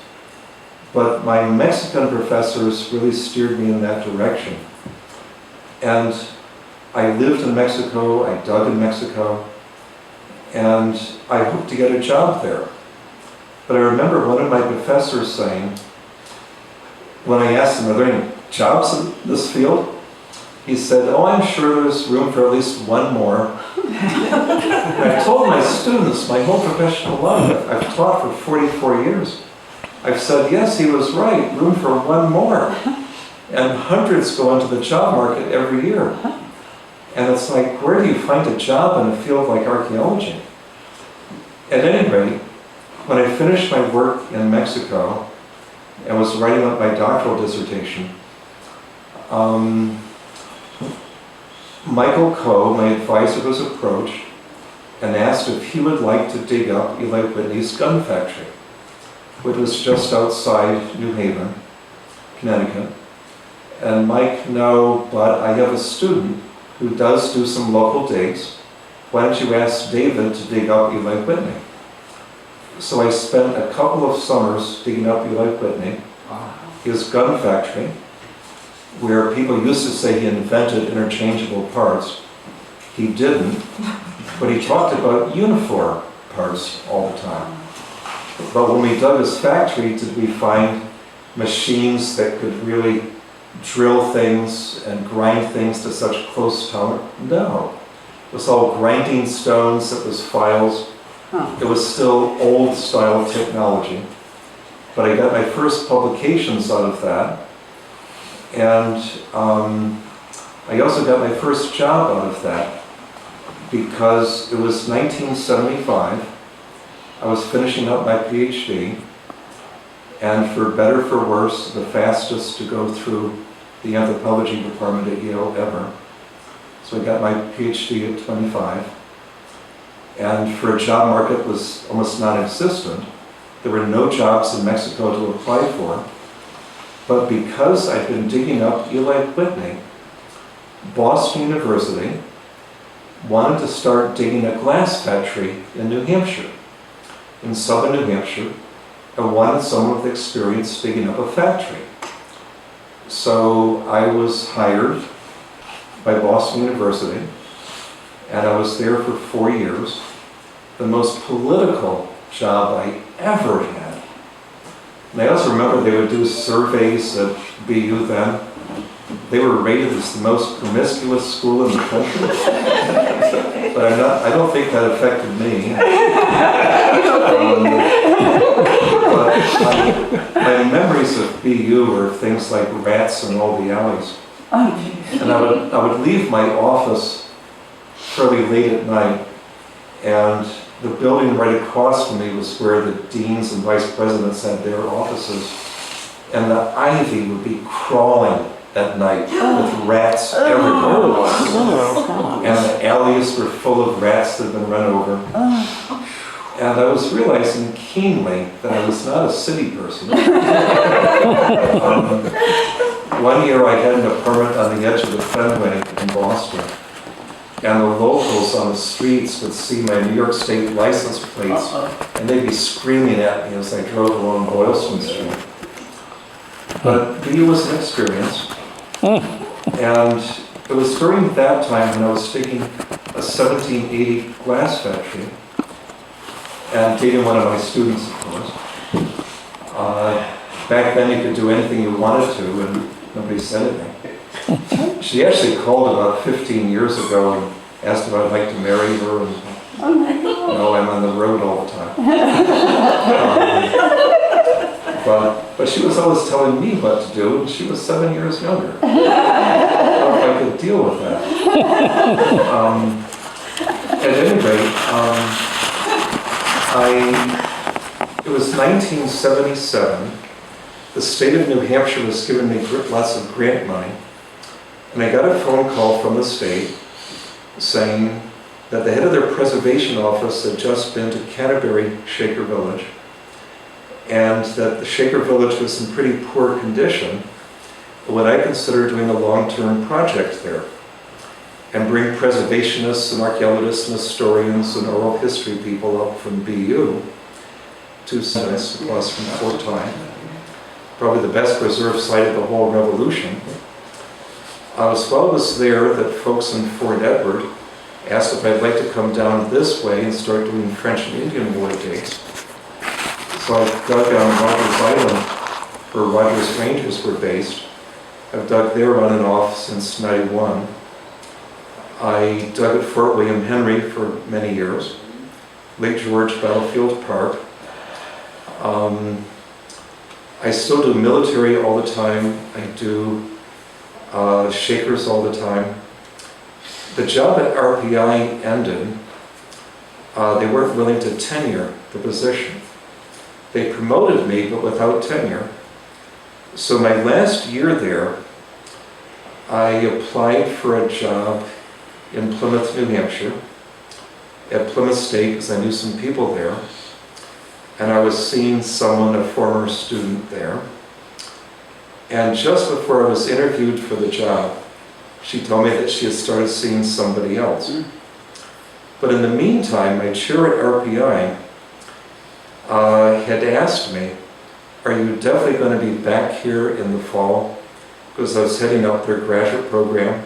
but my Mexican professors really steered me in that direction. And I lived in Mexico, I dug in Mexico, and I hoped to get a job there. But I remember one of my professors saying, when I asked him, are there any jobs in this field? He said, oh, I'm sure there's room for at least one more. And I told my students my whole professional life, I've taught for 44 years. I've said, yes, he was right, room for one more. And hundreds go into the job market every year. And it's like, where do you find a job in a field like archaeology? At any rate, when I finished my work in Mexico and was writing up my doctoral dissertation, Michael Coe, my advisor, was approached and asked if he would like to dig up Eli Whitney's gun factory, which was just outside New Haven, Connecticut. And Mike, no, but I have a student who does do some local digs. Why don't you ask David to dig up Eli Whitney? So I spent a couple of summers digging up Eli Whitney, his gun factory, where people used to say he invented interchangeable parts. He didn't, but he talked about uniform parts all the time. But when we dug his factory, did we find machines that could really drill things and grind things to such close tolerance? No. It was all grinding stones, it was files. It was still old style technology. But I got my first publications out of that. And I also got my first job out of that because it was 1975. I was finishing up my PhD, and for better or for worse, the fastest to go through the anthropology department at Yale ever. So I got my PhD at 25, and for a job market that was almost non-existent. There were no jobs in Mexico to apply for. But because I'd been digging up Eli Whitney, Boston University wanted to start digging a glass factory in New Hampshire, in southern New Hampshire, and wanted someone with experience digging up a factory. So I was hired by Boston University, and I was there for 4 years. The most political job I ever had. And I also remember they would do surveys at BU then. They were rated as the most promiscuous school in the country. But I don't think that affected me. But my memories of BU were things like rats in all the alleys. And I would leave my office fairly late at night, and the building right across from me was where the deans and vice presidents had their offices, and the ivy would be crawling at night with rats everywhere. And the alleys were full of rats that had been run over. And I was realizing keenly that I was not a city person. One year I had an apartment on the edge of the Fenway in Boston, and the locals on the streets would see my New York State license plates, and they'd be screaming at me as I drove along Boylston Street. But BU was an experience, and it was during that time when I was taking a 1780 glass factory, and dating one of my students, of course. Back then you could do anything you wanted to, and nobody said anything. She actually called about 15 years ago and asked if I'd like to marry her, and no, I'm on the road all the time. But she was always telling me what to do, and she was 7 years younger. I don't know if I could deal with that. At any rate, it was 1977. The state of New Hampshire was giving me lots of grant money, and I got a phone call from the state saying that the head of their preservation office had just been to Canterbury Shaker Village, and that the Shaker Village was in pretty poor condition. Would I consider doing a long-term project there and bring preservationists and archaeologists and historians and oral history people up from BU to Sennis across from Fort Time, probably the best preserved site of the whole revolution. So I was there that folks in Fort Edward asked if I'd like to come down this way and start doing French and Indian war dates. So I dug on Rogers Island, where Rogers Rangers were based. I've dug there on and off since '91. I dug at Fort William Henry for many years, Lake George Battlefield Park. I still do military all the time. I do Shakers all the time. The job at RPI ended. They weren't willing to tenure the position. They promoted me, but without tenure. So my last year there, I applied for a job in Plymouth, New Hampshire, at Plymouth State, because I knew some people there. And I was seeing someone, a former student there. And just before I was interviewed for the job, she told me that she had started seeing somebody else. But in the meantime, my chair at RPI had asked me, are you definitely going to be back here in the fall? Because I was heading up their graduate program.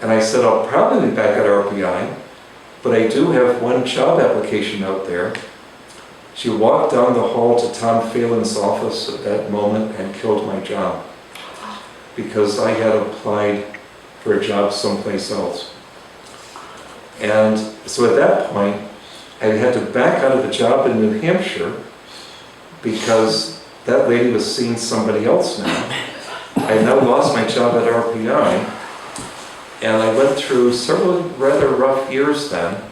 And I said, I'll probably be back at RPI, but I do have one job application out there. She walked down the hall to Tom Phelan's office at that moment and killed my job because I had applied for a job someplace else. And so at that point, I had to back out of the job in New Hampshire because that lady was seeing somebody else now. I had now lost my job at RPI, and I went through several rather rough years then,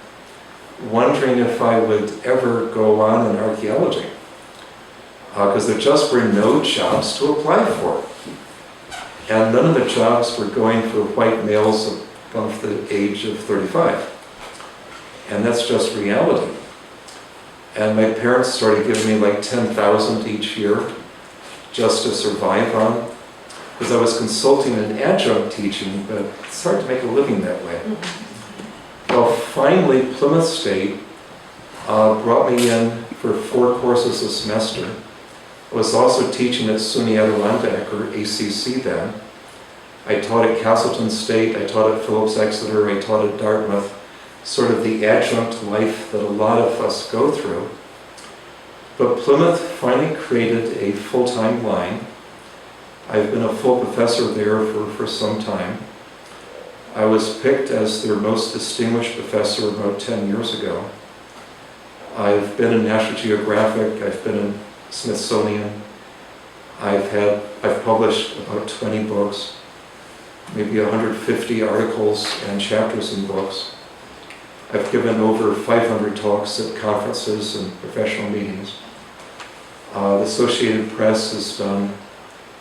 wondering if I would ever go on in archaeology, because there just were no jobs to apply for. And none of the jobs were going for white males above the age of 35. And that's just reality. And my parents started giving me like $10,000 each year just to survive on, because I was consulting in adjunct teaching, but it's hard to make a living that way. Well, finally, Plymouth State brought me in for 4 courses a semester. I was also teaching at SUNY Adirondack, or ACC then. I taught at Castleton State, I taught at Phillips Exeter, I taught at Dartmouth, sort of the adjunct life that a lot of us go through. But Plymouth finally created a full-time line. I've been a full professor there for some time. I was picked as their most distinguished professor about 10 years ago. I've been in National Geographic, I've been in Smithsonian, I've published about 20 books, maybe 150 articles and chapters in books. I've given over 500 talks at conferences and professional meetings. The Associated Press has done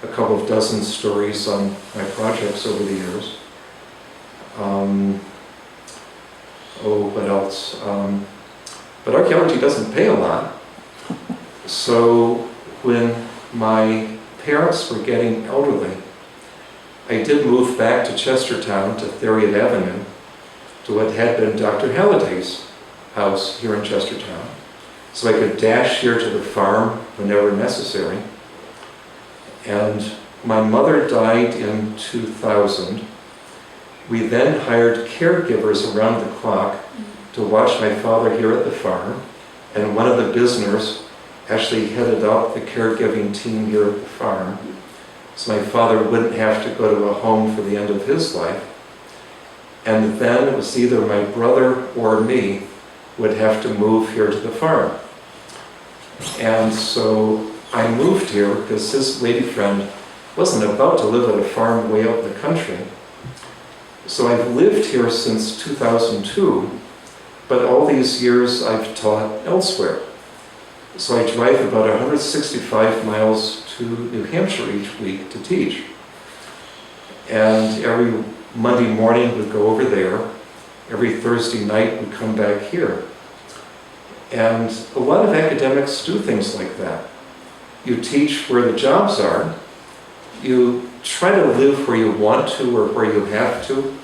a couple of dozen stories on my projects over the years. What else? But archaeology doesn't pay a lot. So when my parents were getting elderly, I did move back to Chestertown, to Theriot Avenue, to what had been Dr. Halliday's house here in Chestertown. So I could dash here to the farm whenever necessary. And my mother died in 2000. We then hired caregivers around the clock to watch my father here at the farm. And one of the Bisners actually headed up the caregiving team here at the farm. So my father wouldn't have to go to a home for the end of his life. And then it was either my brother or me would have to move here to the farm. And so I moved here because his lady friend wasn't about to live at a farm way out in the country. So I've lived here since 2002, but all these years I've taught elsewhere. So I drive about 165 miles to New Hampshire each week to teach. And every Monday morning we'd go over there. Every Thursday night we'd come back here. And a lot of academics do things like that. You teach where the jobs are. You try to live where you want to or where you have to.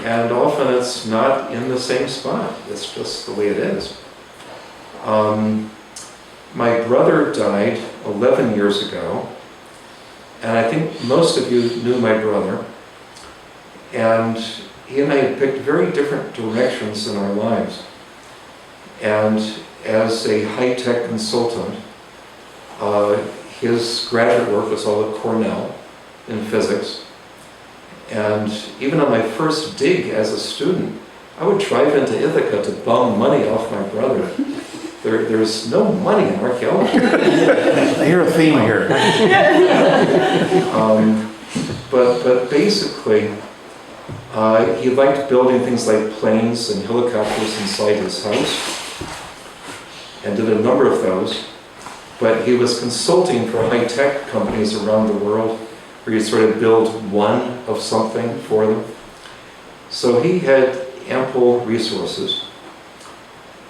And often it's not in the same spot. It's just the way it is. My brother died 11 years ago. And I think most of you knew my brother. And he and I had picked very different directions in our lives. And as a high-tech consultant, his graduate work was all at Cornell in physics. And even on my first dig as a student, I would drive into Ithaca to bum money off my brother. There's no money in archaeology. I hear a theme here. But basically, he liked building things like planes and helicopters inside his house, and did a number of those. But he was consulting for high-tech companies around the world, where you sort of build one of something for them. So he had ample resources.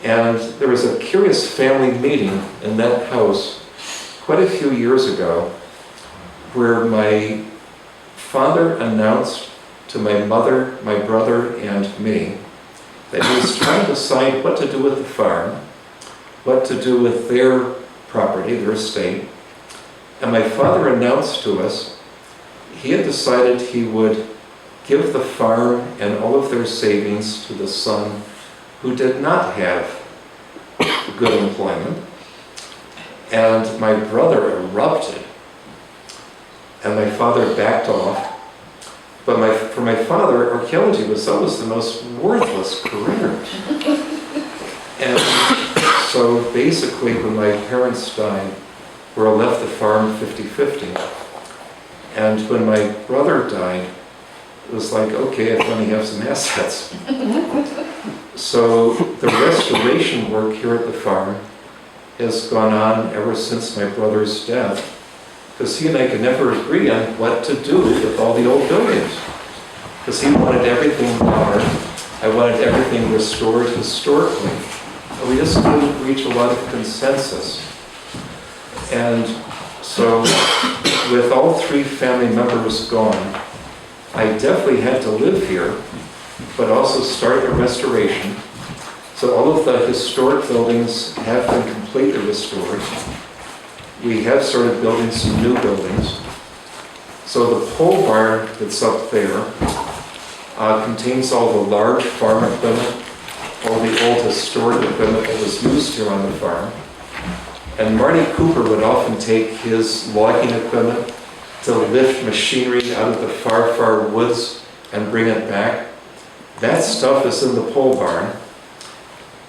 And there was a curious family meeting in that house quite a few years ago, where my father announced to my mother, my brother, and me that he was trying to decide what to do with the farm, what to do with their property, their estate. And my father announced to us he had decided he would give the farm and all of their savings to the son who did not have good employment. And my brother erupted, and my father backed off. But for my father, archaeology was always the most worthless career. And so basically, when my parents died, we were left the farm 50-50. And when my brother died, it was like, okay, I finally have some assets. So the restoration work here at the farm has gone on ever since my brother's death, because he and I could never agree on what to do with all the old buildings. Because he wanted everything modern, I wanted everything restored historically, and we just couldn't reach a lot of consensus. And so with all three family members gone, I definitely had to live here, but also start a restoration. So all of the historic buildings have been completely restored. We have started building some new buildings. So the pole barn that's up there contains all the large farm equipment, all the old historic equipment that was used here on the farm. And Marty Cooper would often take his logging equipment to lift machinery out of the far, far woods and bring it back. That stuff is in the pole barn.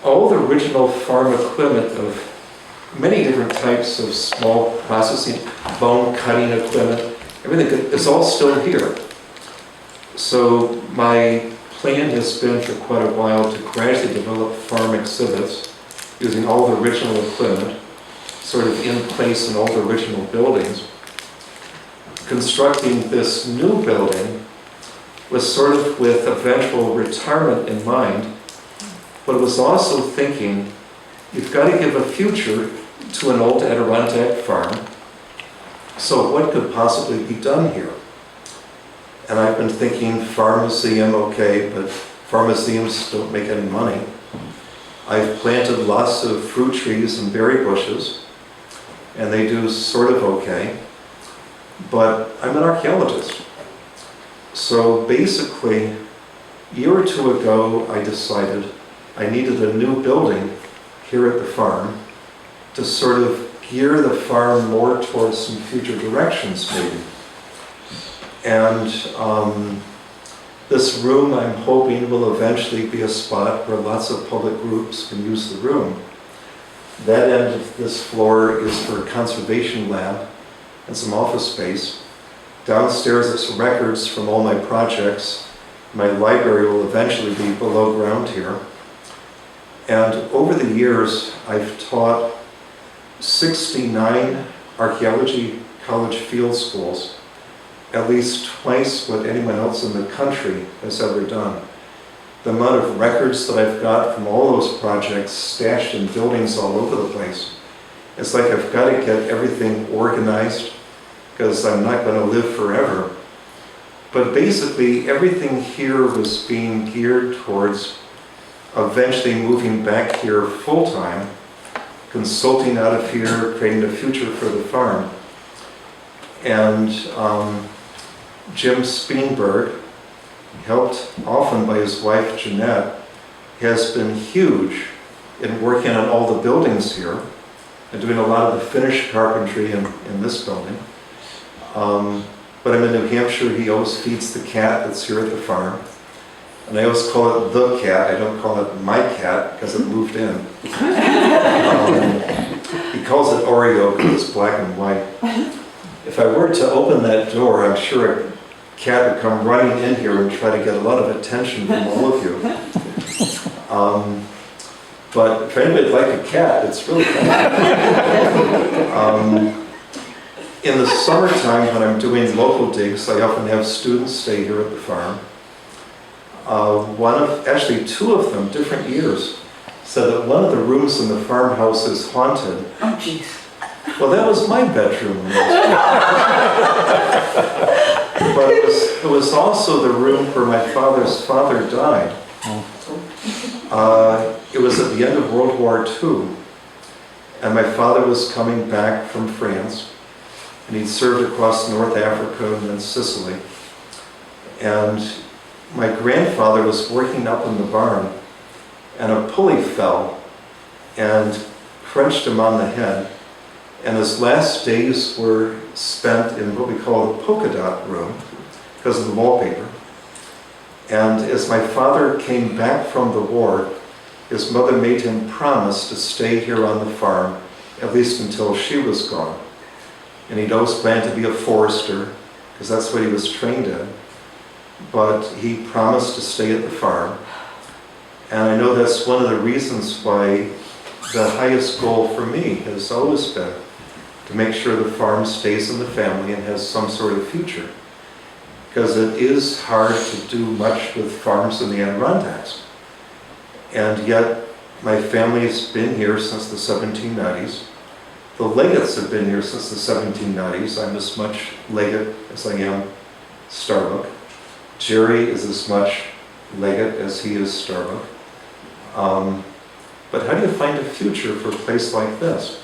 All the original farm equipment of many different types of small processing, bone cutting equipment, everything is all still here. So my plan has been for quite a while to gradually develop farm exhibits using all the original equipment, sort of in place in all the original buildings. Constructing this new building was sort of with eventual retirement in mind, but was also thinking you've got to give a future to an old Adirondack farm. So what could possibly be done here? And I've been thinking farm museum, okay, but farm museums don't make any money. I've planted lots of fruit trees and berry bushes, and they do sort of okay, but I'm an archaeologist. So basically, a year or two ago, I decided I needed a new building here at the farm to sort of gear the farm more towards some future directions, maybe. And this room, I'm hoping, will eventually be a spot where lots of public groups can use the room. That end of this floor is for a conservation lab and some office space. Downstairs are some records from all my projects. My library will eventually be below ground here. And over the years, I've taught 69 archaeology college field schools, at least twice what anyone else in the country has ever done. The amount of records that I've got from all those projects stashed in buildings all over the place, it's like I've got to get everything organized because I'm not going to live forever. But basically, everything here was being geared towards eventually moving back here full-time, consulting out of here, creating a future for the farm. And Jim Speenberg, helped often by his wife Jeanette, has been huge in working on all the buildings here and doing a lot of the finished carpentry in this building. But I'm in New Hampshire, he always feeds the cat that's here at the farm. And I always call it the cat, I don't call it my cat because it moved in. He calls it Oreo because it's black and white. If I were to open that door, I'm sure a cat would come running in here and try to get a lot of attention from all of you. But if anybody would like a cat, it's really fun. In the summertime, when I'm doing local digs, I often have students stay here at the farm. Actually two of them, different years, said that one of the rooms in the farmhouse is haunted. Oh, jeez. Well, that was my bedroom. But it was also the room where my father's father died. It was at the end of World War II, and my father was coming back from France, and he'd served across North Africa and then Sicily. And my grandfather was working up in the barn, and a pulley fell and crunched him on the head. And his last days were spent in what we call the polka dot room because of the wallpaper. And as my father came back from the war, his mother made him promise to stay here on the farm, at least until she was gone. And he'd always planned to be a forester, because that's what he was trained in. But he promised to stay at the farm. And I know that's one of the reasons why the highest goal for me has always been to make sure the farm stays in the family and has some sort of future. Because it is hard to do much with farms in the Adirondacks. And yet, my family has been here since the 1790s. The Leggetts have been here since the 1790s. I'm as much Leggett as I am Starbuck. Jerry is as much Leggett as he is Starbuck. But how do you find a future for a place like this?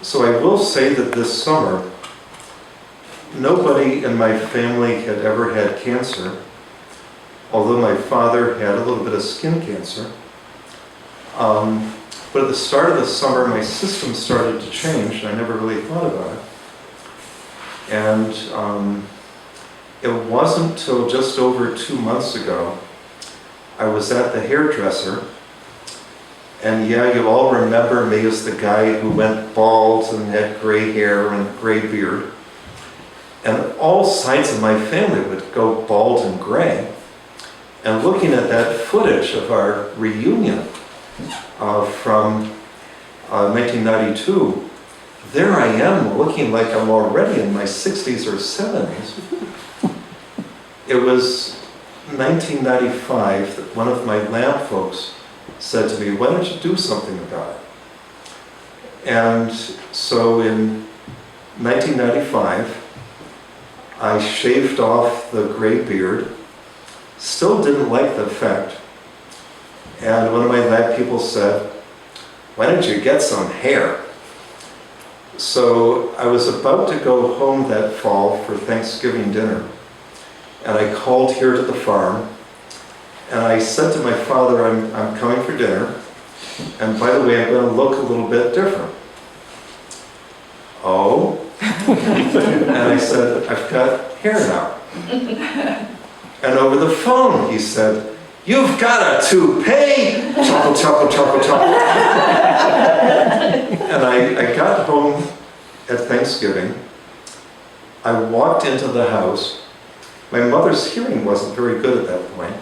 So I will say that this summer, nobody in my family had ever had cancer, although my father had a little bit of skin cancer. But at the start of the summer, my system started to change, and I never really thought about it. And it wasn't till just over 2 months ago, I was at the hairdresser, and yeah, you all remember me as the guy who went bald and had gray hair and gray beard. And all sides of my family would go bald and gray. And looking at that footage of our reunion from 1992, there I am looking like I'm already in my 60s or 70s. It was 1995 that one of my lab folks said to me, why don't you do something about it? And so in 1995, I shaved off the gray beard, still didn't like the effect, and one of my lab people said, why don't you get some hair? So I was about to go home that fall for Thanksgiving dinner, and I called here to the farm, and I said to my father, I'm coming for dinner, and by the way, I'm going to look a little bit different. Oh? And I said, I've got hair now. And over the phone, he said, you've got a toupee! Chuckle, chuckle, chuckle, chuckle. And I got home at Thanksgiving. I walked into the house. My mother's hearing wasn't very good at that point,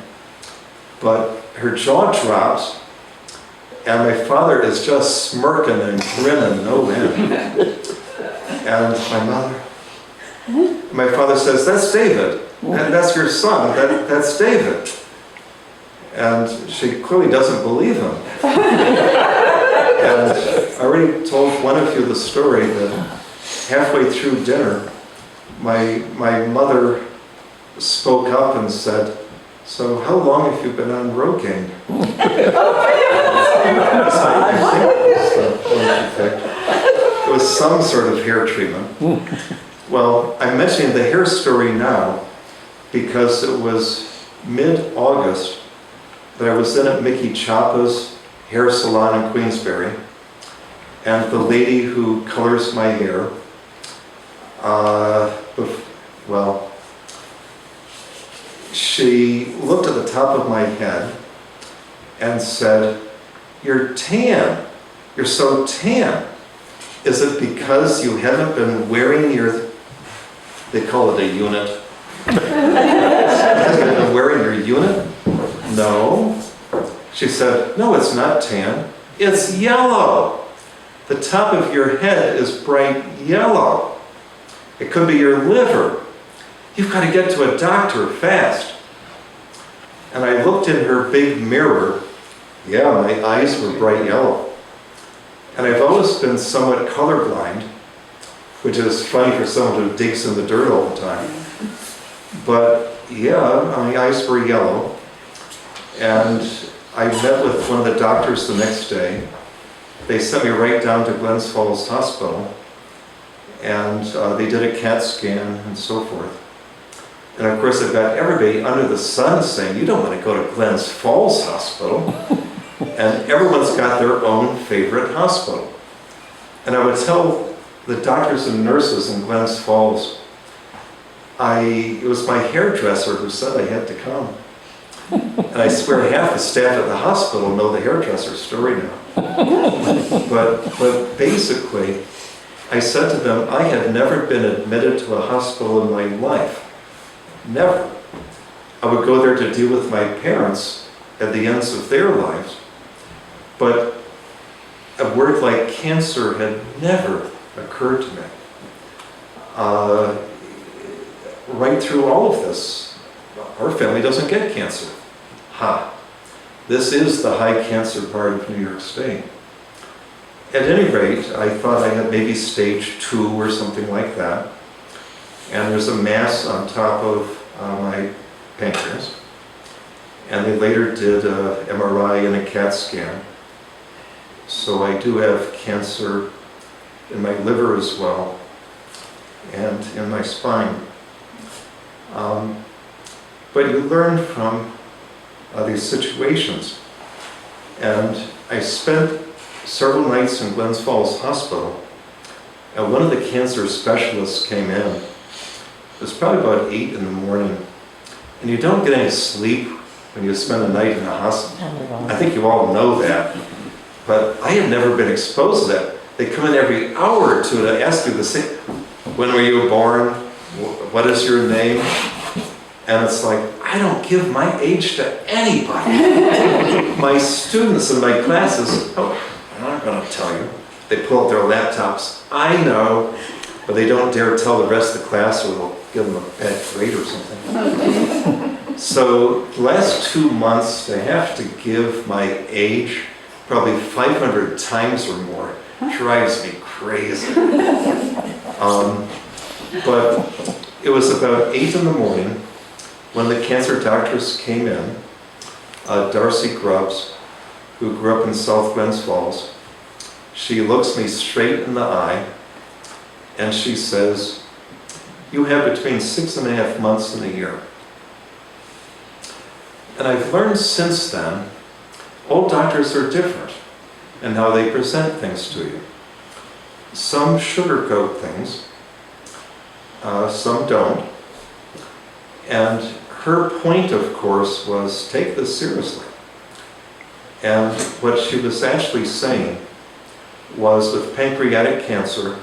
but her jaw drops, and my father is just smirking and grinning no end. And my father says, that's David. That's your son. That's David. And she clearly doesn't believe him. And I already told one of you the story that halfway through dinner, my mother spoke up and said, so how long have you been on Rogaine? It was some sort of hair treatment. Well, I'm mentioning the hair story now because it was mid-August that I was in at Mickey Choppa's hair salon in Queensbury, and the lady who colors my hair, she looked at the top of my head and said, you're tan. You're so tan. Is it because you haven't been wearing your, they call it a unit. Have you been wearing your unit? No. She said, no, it's not tan. It's yellow. The top of your head is bright yellow. It could be your liver. You've got to get to a doctor fast. And I looked in her big mirror. Yeah, my eyes were bright yellow. And I've always been somewhat colorblind, which is funny for someone who digs in the dirt all the time. But yeah, my eyes were yellow. And I met with one of the doctors the next day. They sent me right down to Glens Falls Hospital. And they did a CAT scan and so forth. And of course, I've got everybody under the sun saying, you don't want to go to Glens Falls Hospital. And everyone's got their own favorite hospital. And I would tell the doctors and nurses in Glens Falls, it was my hairdresser who said I had to come. And I swear half the staff at the hospital know the hairdresser story now. But basically, I said to them, I have never been admitted to a hospital in my life. Never. I would go there to deal with my parents at the ends of their lives. But a word like cancer had never occurred to me. Right through all of this, our family doesn't get cancer. This is the high cancer part of New York State. At any rate, I thought I had maybe stage 2 or something like that. And there's a mass on top of my pancreas. And they later did an MRI and a CAT scan. So I do have cancer in my liver as well, and in my spine. But you learn from these situations. And I spent several nights in Glens Falls Hospital, and one of the cancer specialists came in. It was probably about 8 in the morning. And you don't get any sleep when you spend a night in a hospital. I think you all know that. But I had never been exposed to that. They come in every hour or two to ask you the same, when were you born? What is your name? And it's like, I don't give my age to anybody. My students in my classes, I'm not going to tell you. They pull out their laptops. I know, but they don't dare tell the rest of the class or they'll give them a bad grade or something. So the last 2 months, to have to give my age probably 500 times or more drives me crazy. But it was about 8 in the morning when the cancer doctors came in. Darcy Grubbs, who grew up in South Glens Falls, she looks me straight in the eye and she says, "You have between 6.5 months and a year." And I've learned since then, all doctors are different in how they present things to you. Some sugarcoat things, some don't. And her point, of course, was take this seriously. And what she was actually saying was with pancreatic cancer,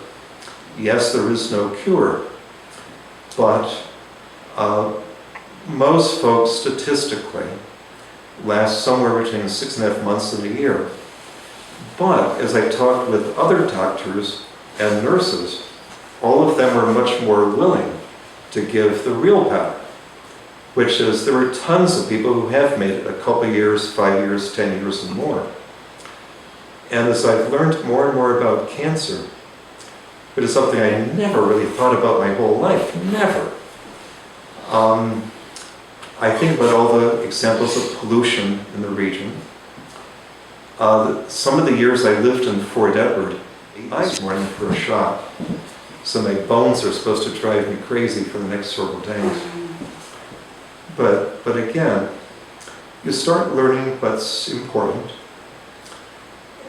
yes, there is no cure, but most folks statistically last somewhere between 6.5 months and a year. But as I talked with other doctors and nurses, all of them were much more willing to give the real pattern, which is there are tons of people who have made it a couple years, 5 years, 10 years and more. And as I've learned more and more about cancer, it is something I never really thought about my whole life, never. I think about all the examples of pollution in the region. Some of the years I lived in Fort Edward, I was morning for a shot. So my bones are supposed to drive me crazy for the next several days. But again, you start learning what's important,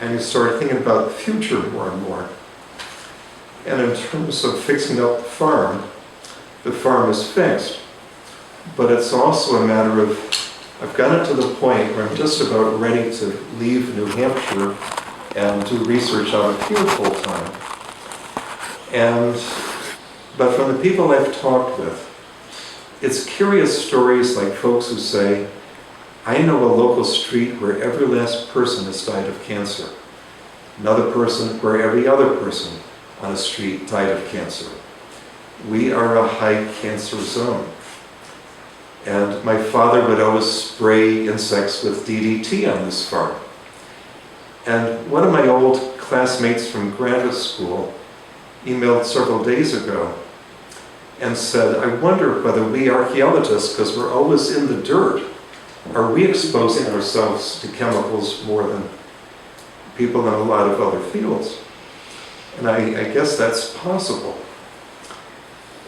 and you start thinking about the future more and more. And in terms of fixing up the farm is fixed. But it's also a matter of, I've gotten to the point where I'm just about ready to leave New Hampshire and do research out of here full time. But from the people I've talked with, it's curious stories like folks who say, I know a local street where every last person has died of cancer. Another person where every other person on a street died of cancer. We are a high cancer zone. And my father would always spray insects with DDT on this farm. And one of my old classmates from graduate school emailed several days ago and said, I wonder whether we archaeologists, because we're always in the dirt, are we exposing ourselves to chemicals more than people in a lot of other fields? And I guess that's possible.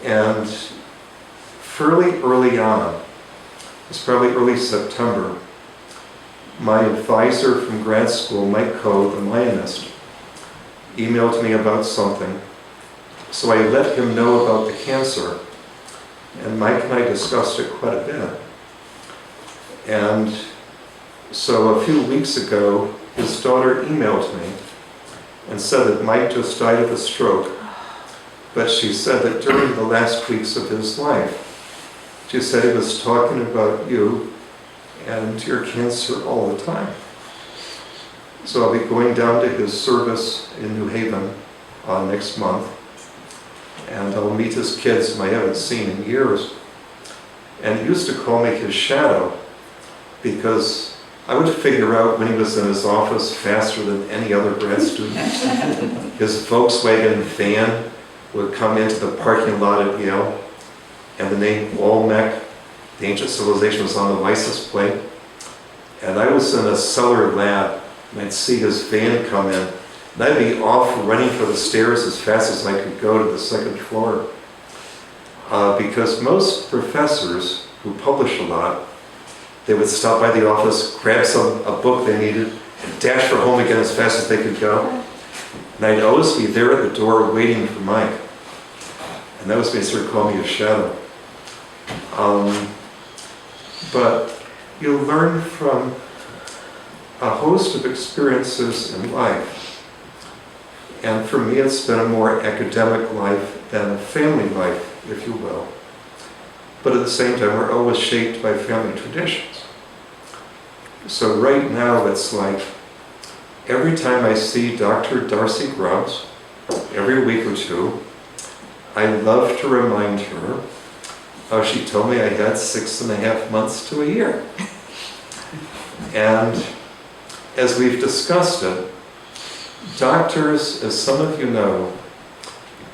And fairly early on, it's probably early September, my advisor from grad school, Mike Coe, the Mayanist, emailed me about something. So I let him know about the cancer, and Mike and I discussed it quite a bit. And so a few weeks ago, his daughter emailed me and said that Mike just died of a stroke, but she said that during the last weeks of his life, she said he was talking about you and your cancer all the time. So I'll be going down to his service in New Haven next month, and I'll meet his kids whom I haven't seen in years. And he used to call me his shadow because I would figure out when he was in his office faster than any other grad student. His Volkswagen van would come into the parking lot at Yale, and the name Olmec, the ancient civilization, was on the license plate. And I was in a cellar lab, and I'd see his van come in, and I'd be off running for the stairs as fast as I could go to the second floor. Because most professors who publish a lot, they would stop by the office, grab a book they needed, and dash for home again as fast as they could go. And I'd always be there at the door waiting for Mike. And that was when he started calling me a shadow. But you learn from a host of experiences in life. And for me, it's been a more academic life than a family life, if you will. But at the same time, we're always shaped by family traditions. So right now, it's like every time I see Dr. Darcy Grubbs, every week or two, I love to remind her She told me I had 6.5 months to a year. And as we've discussed it, doctors, as some of you know,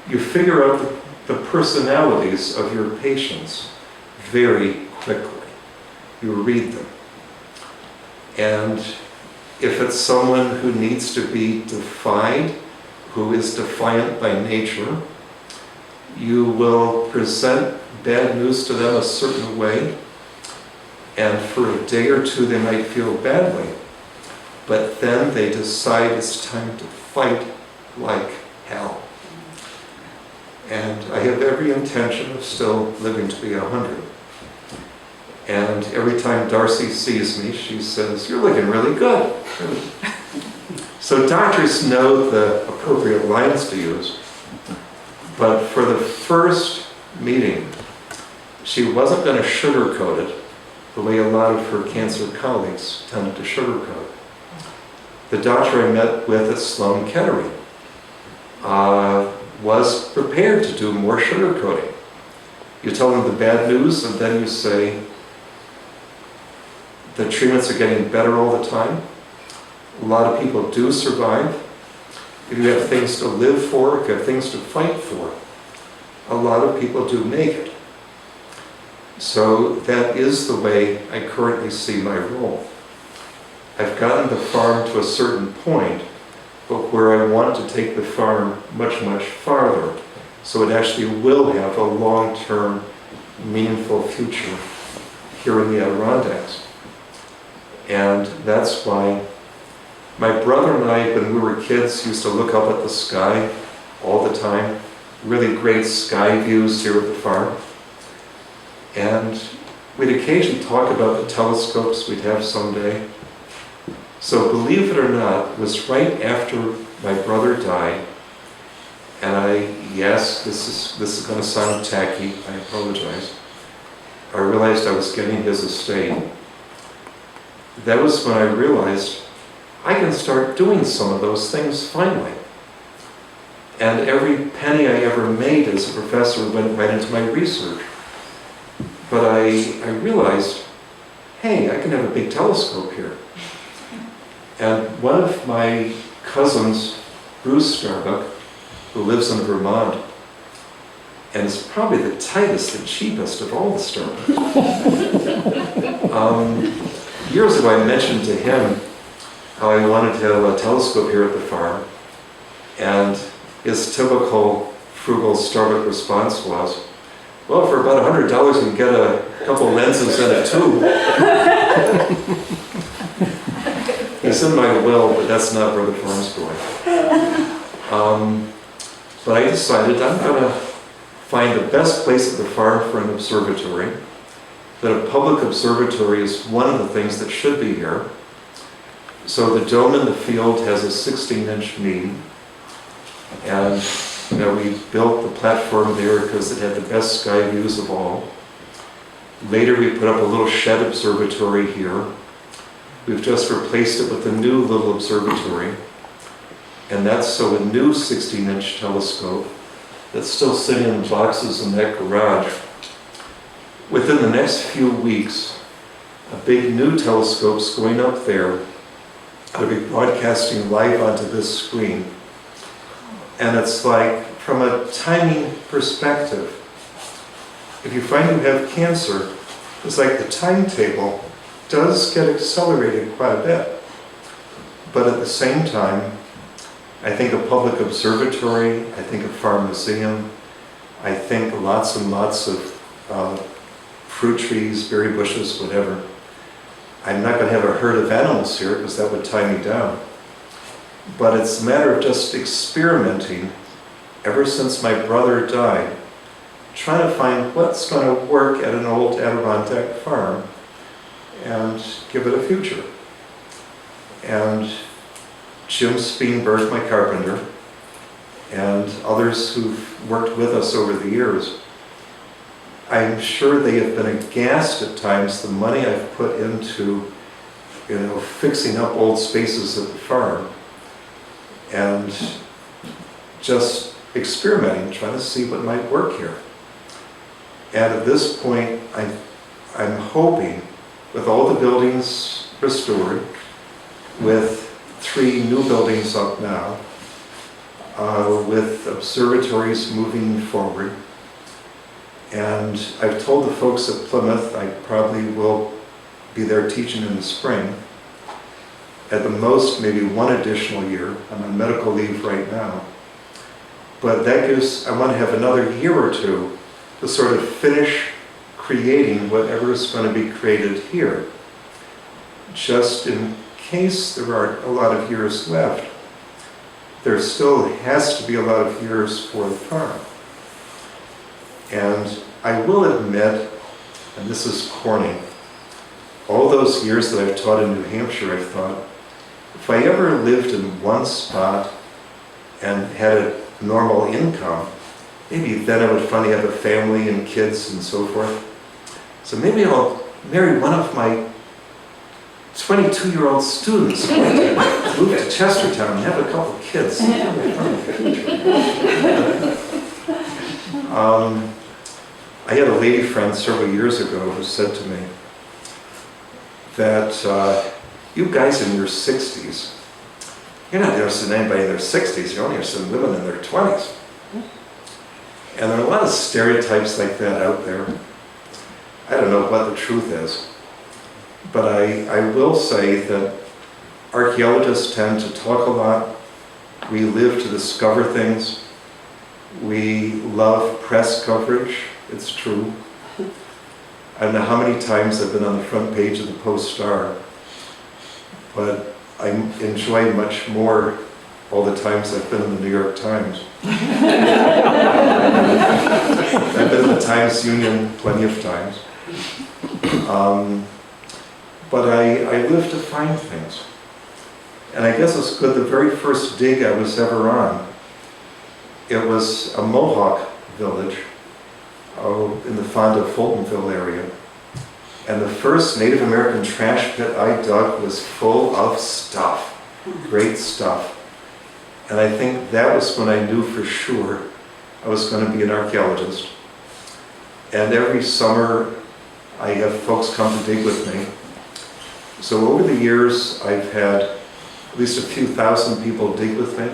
you figure out the personalities of your patients very quickly. You read them. And if it's someone who needs to be defied, who is defiant by nature, you will present bad news to them a certain way, and for a day or two they might feel badly, but then they decide it's time to fight like hell. And I have every intention of still living to be 100. And every time Darcy sees me, she says, "You're looking really good." So doctors know the appropriate lines to use. But for the first meeting, she wasn't going to sugarcoat it the way a lot of her cancer colleagues tended to sugarcoat. The doctor I met with at Sloan Kettering was prepared to do more sugarcoating. You tell them the bad news, and then you say, the treatments are getting better all the time. A lot of people do survive. If you have things to live for, if you have things to fight for, a lot of people do make it. So that is the way I currently see my role. I've gotten the farm to a certain point, but where I want to take the farm much, much farther, so it actually will have a long-term, meaningful future here in the Adirondacks. And that's why my brother and I, when we were kids, used to look up at the sky all the time. Really great sky views here at the farm. And we'd occasionally talk about the telescopes we'd have someday. So believe it or not, it was right after my brother died, and yes, this is going to sound tacky, I apologize. I realized I was getting his estate. That was when I realized I can start doing some of those things finally. And every penny I ever made as a professor went right into my research. But I realized, hey, I can have a big telescope here. And one of my cousins, Bruce Starbuck, who lives in Vermont, and is probably the tightest and cheapest of all the Starbucks. Years ago I mentioned to him how I wanted to have a telescope here at the farm, and his typical frugal Starbuck response was, well, for about $100 you can get a couple lenses and a tube. It's in my will, but that's not where the farm's going. But I decided I'm going to find the best place at the farm for an observatory, that a public observatory is one of the things that should be here. So the dome in the field has a 16-inch beam, and we built the platform there because it had the best sky views of all. Later we put up a little shed observatory here. We've just replaced it with a new little observatory, and that's so a new 16-inch telescope that's still sitting in boxes in that garage. Within the next few weeks, a big new telescope's going up there. It'll be broadcasting live onto this screen. And it's like, from a timing perspective, if you find you have cancer, it's like the timetable does get accelerated quite a bit. But at the same time, I think a public observatory, I think a farm museum, I think lots and lots of fruit trees, berry bushes, whatever. I'm not going to have a herd of animals here because that would tie me down. But it's a matter of just experimenting ever since my brother died, trying to find what's going to work at an old Adirondack farm and give it a future. And Jim Speenberg, my carpenter, and others who've worked with us over the years, I'm sure they have been aghast at times the money I've put into, fixing up old spaces at the farm and just experimenting, trying to see what might work here. And at this point, I'm hoping, with all the buildings restored, with 3 new buildings up now, with observatories moving forward, and I've told the folks at Plymouth I probably will be there teaching in the spring. At the most, maybe 1 additional year. I'm on medical leave right now. But that gives, I want to have another year or 2 to sort of finish creating whatever is going to be created here. Just in case there are a lot of years left, there still has to be a lot of years for the farm. And I will admit, and this is corny, all those years that I've taught in New Hampshire, I've thought, if I ever lived in one spot and had a normal income, maybe then I would finally have a family and kids and so forth. So maybe I'll marry one of my 22-year-old students, move to Chestertown and have a couple kids. I had a lady friend several years ago who said to me that you guys in your 60s, you're not interested in anybody in their 60s, you're only interested in women in their 20s. And there are a lot of stereotypes like that out there. I don't know what the truth is, but I will say that archaeologists tend to talk a lot. We live to discover things. We love press coverage, it's true. I don't know how many times I've been on the front page of the Post-Star, but I enjoy much more all the times I've been in the New York Times. I've been in the Times Union plenty of times. But I live to find things. And I guess it's good, the very first dig I was ever on, it was a Mohawk village in the Fonda Fultonville area. And the first Native American trash pit I dug was full of stuff, great stuff. And I think that was when I knew for sure I was going to be an archaeologist. And every summer I have folks come to dig with me. So over the years I've had at least a few thousand people dig with me.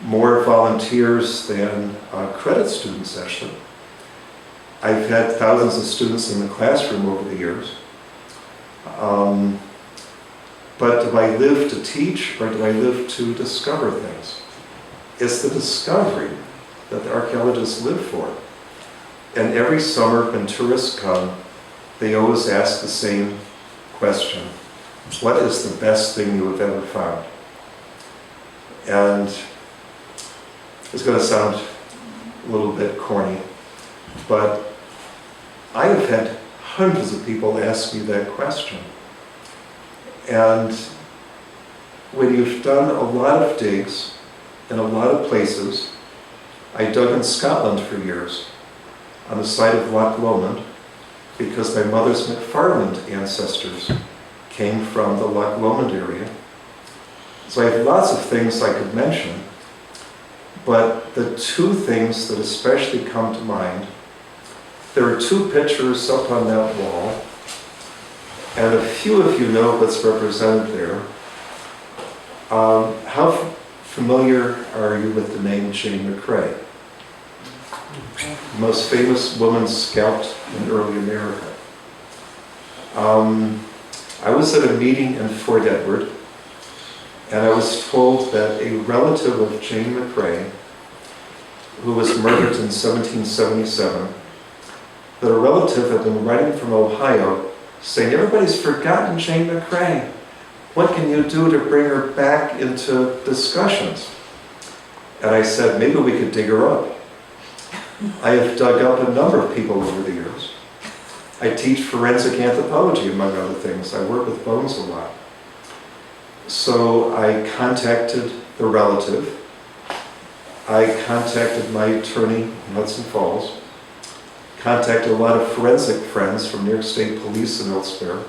More volunteers than credit students, actually. I've had thousands of students in the classroom over the years. But do I live to teach, or do I live to discover things? It's the discovery that the archaeologists live for. And every summer when tourists come, they always ask the same question. What is the best thing you have ever found? And it's going to sound a little bit corny, but I have had hundreds of people ask me that question. And when you've done a lot of digs in a lot of places, I dug in Scotland for years on the site of Loch Lomond because my mother's McFarland ancestors came from the Loch Lomond area. So I have lots of things I could mention, but the 2 things that especially come to mind, there are 2 pictures up on that wall, and a few of you know what's represented there. How familiar are you with the name Jane McCrae? The most famous woman scalped in early America. I was at a meeting in Fort Edward, and I was told that a relative of Jane McCrae, who was murdered in 1777, that a relative had been writing from Ohio saying, everybody's forgotten Jane McCrae. What can you do to bring her back into discussions? And I said, maybe we could dig her up. I have dug up a number of people over the years. I teach forensic anthropology, among other things. I work with bones a lot. So I contacted the relative. I contacted my attorney in Hudson Falls. Contacted a lot of forensic friends from New York State Police and elsewhere.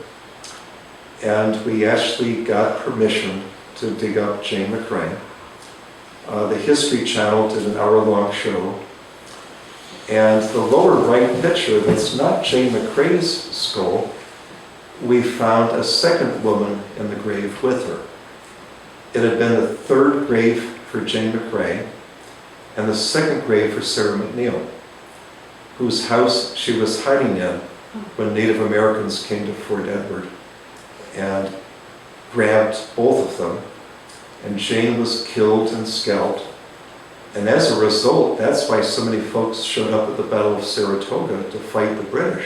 And we actually got permission to dig up Jane McCrae. The History Channel did an hour-long show. And the lower right picture, that's not Jane McCrae's skull, we found a second woman in the grave with her. It had been the third grave for Jane McCrae and the second grave for Sarah McNeil, whose house she was hiding in when Native Americans came to Fort Edward and grabbed both of them. And Jane was killed and scalped. And as a result, that's why so many folks showed up at the Battle of Saratoga to fight the British,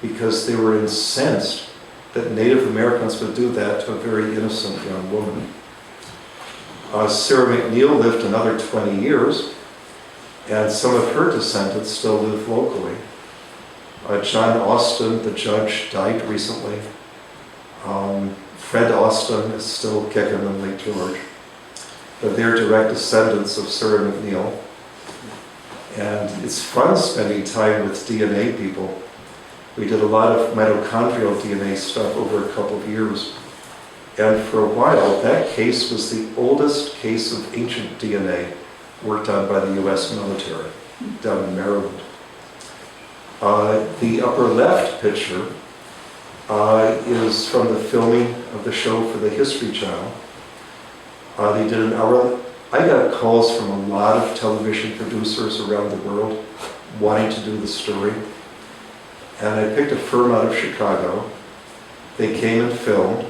because they were incensed that Native Americans would do that to a very innocent young woman. Sarah McNeil lived another 20 years, and some of her descendants still live locally. John Austin, the judge, died recently. Fred Austin is still kicking in Lake George. But they're direct descendants of Sarah McNeil. And it's fun spending time with DNA people. We did a lot of mitochondrial DNA stuff over a couple of years. And for a while, that case was the oldest case of ancient DNA worked on by the US military down in Maryland. The upper left picture is from the filming of the show for the History Channel. They did an hour. I got calls from a lot of television producers around the world wanting to do the story. And I picked a firm out of Chicago. They came and filmed.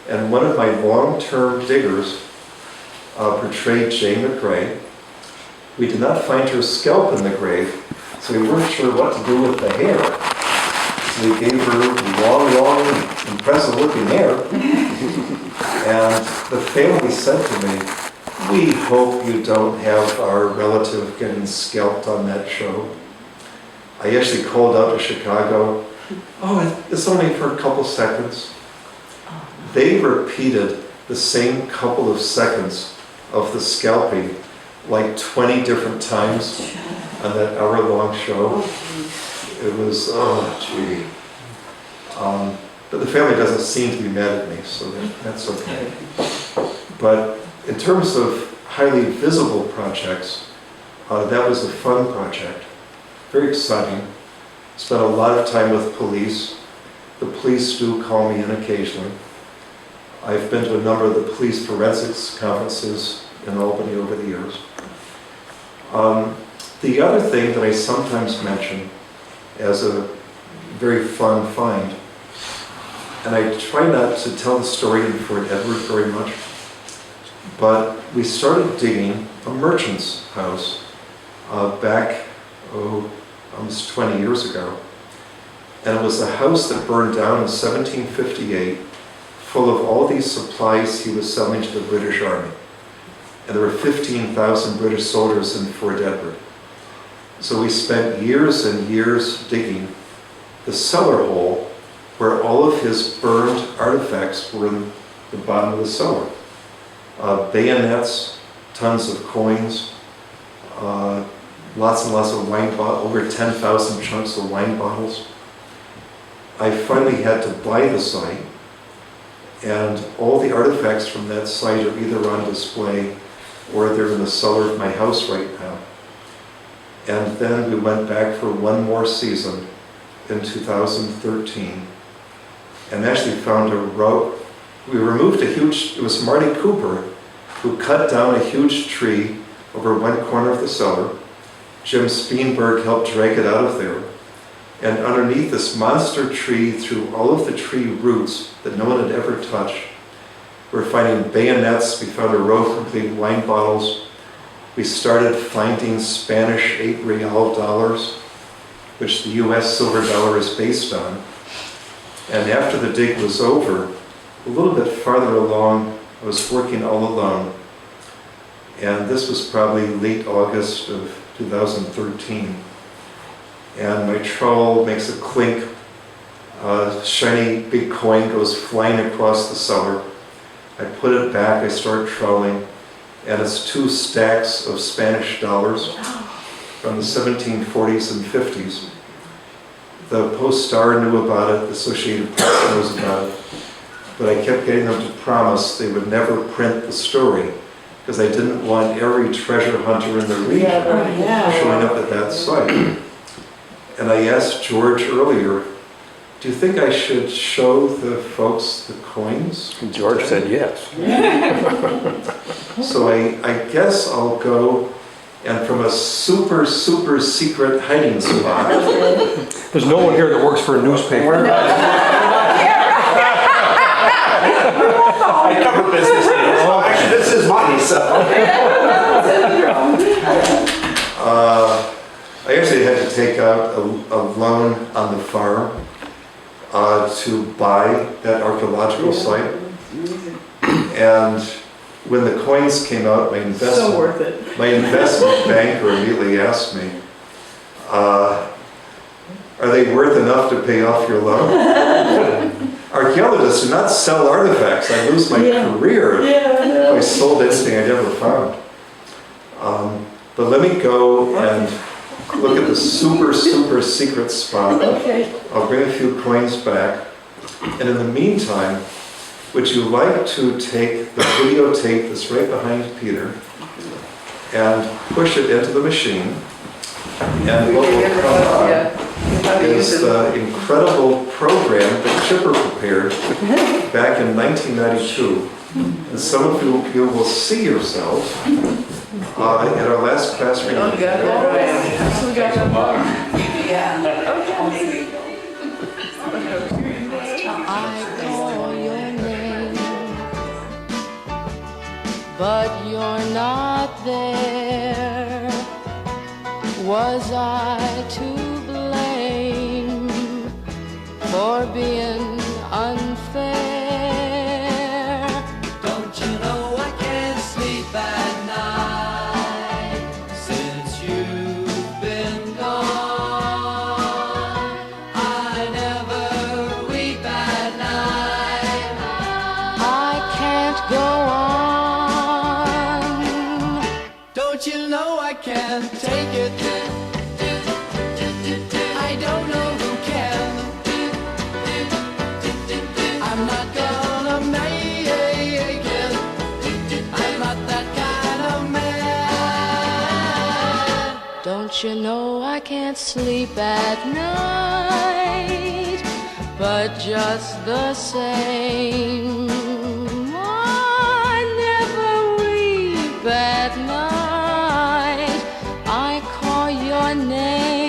And one of my long-term diggers portrayed Jane McCrae. We did not find her scalp in the grave, so we weren't sure what to do with the hair. So we gave her long, impressive-looking hair. And the family said to me, "We hope you don't have our relative getting scalped on that show." I actually called out to Chicago, "Oh, it's only for a couple seconds." They repeated the same couple of seconds of the scalping like 20 different times on that hour-long show. It was, oh gee. But the family doesn't seem to be mad at me, so that's okay. But in terms of highly visible projects, that was a fun project, very exciting. Spent a lot of time with police. The police do call me in occasionally. I've been to a number of the police forensics conferences in Albany over the years. The other thing that I sometimes mention as a very fun find, and I try not to tell the story in Fort Edward very much, but we started digging a merchant's house back, almost 20 years ago. And it was a house that burned down in 1758, full of all these supplies he was selling to the British Army. And there were 15,000 British soldiers in Fort Edward. So we spent years and years digging the cellar hole where all of his burned artifacts were in the bottom of the cellar. Bayonets, tons of coins, lots and lots of wine bottles, over 10,000 chunks of wine bottles. I finally had to buy the site, and all the artifacts from that site are either on display or they're in the cellar of my house right now. And then we went back for one more season in 2013 and actually found a rope. We removed a huge, it was Marty Cooper who cut down a huge tree over one corner of the cellar. Jim Speenberg helped drag it out of there. And underneath this monster tree, through all of the tree roots that no one had ever touched, we're finding bayonets. We found a row of complete wine bottles. We started finding Spanish 8 real dollars, which the US silver dollar is based on. And after the dig was over, a little bit farther along, I was working all alone. And this was probably late August of 2013. And my trowel makes a clink. A shiny big coin goes flying across the cellar. I put it back, I start troweling, and it's 2 stacks of Spanish dollars from the 1740s and 50s. The Post-Star knew about it, the Associated Press knows about it, but I kept getting them to promise they would never print the story because I didn't want every treasure hunter in the region showing up at that site. And I asked George earlier, do you think I should show the folks the coins? George said yes. So I guess I'll go, and from a super, super secret hiding spot. There's no one here that works for a newspaper. I cover business deals. Actually, this is money, so. I actually had to take out a loan on the farm to buy that archaeological site. And when the coins came out, my investment banker immediately asked me, are they worth enough to pay off your loan? Archaeologists do not sell artifacts. I lose my career if I sold anything I'd ever found. But let me go and look at the super, super secret spot. I'll bring a few coins back. And in the meantime, would you like to take the videotape that's right behind Peter and push it into the machine? And what will come up is the incredible program that Chipper prepared back in 1992. And some of you will see yourselves at our last class reunion. Oh, got it, right. We got it. I call your name, but you're not there. Was I to blame for being unfair? Don't you know I can't sleep at night since you've been gone? I never weep at night. I can't go on. Don't you know I can't take it? I don't know who can. I'm not gonna make it. I'm not that kind of man. Don't you know I can't sleep at night? But just the same, I never weep at night. I call your name.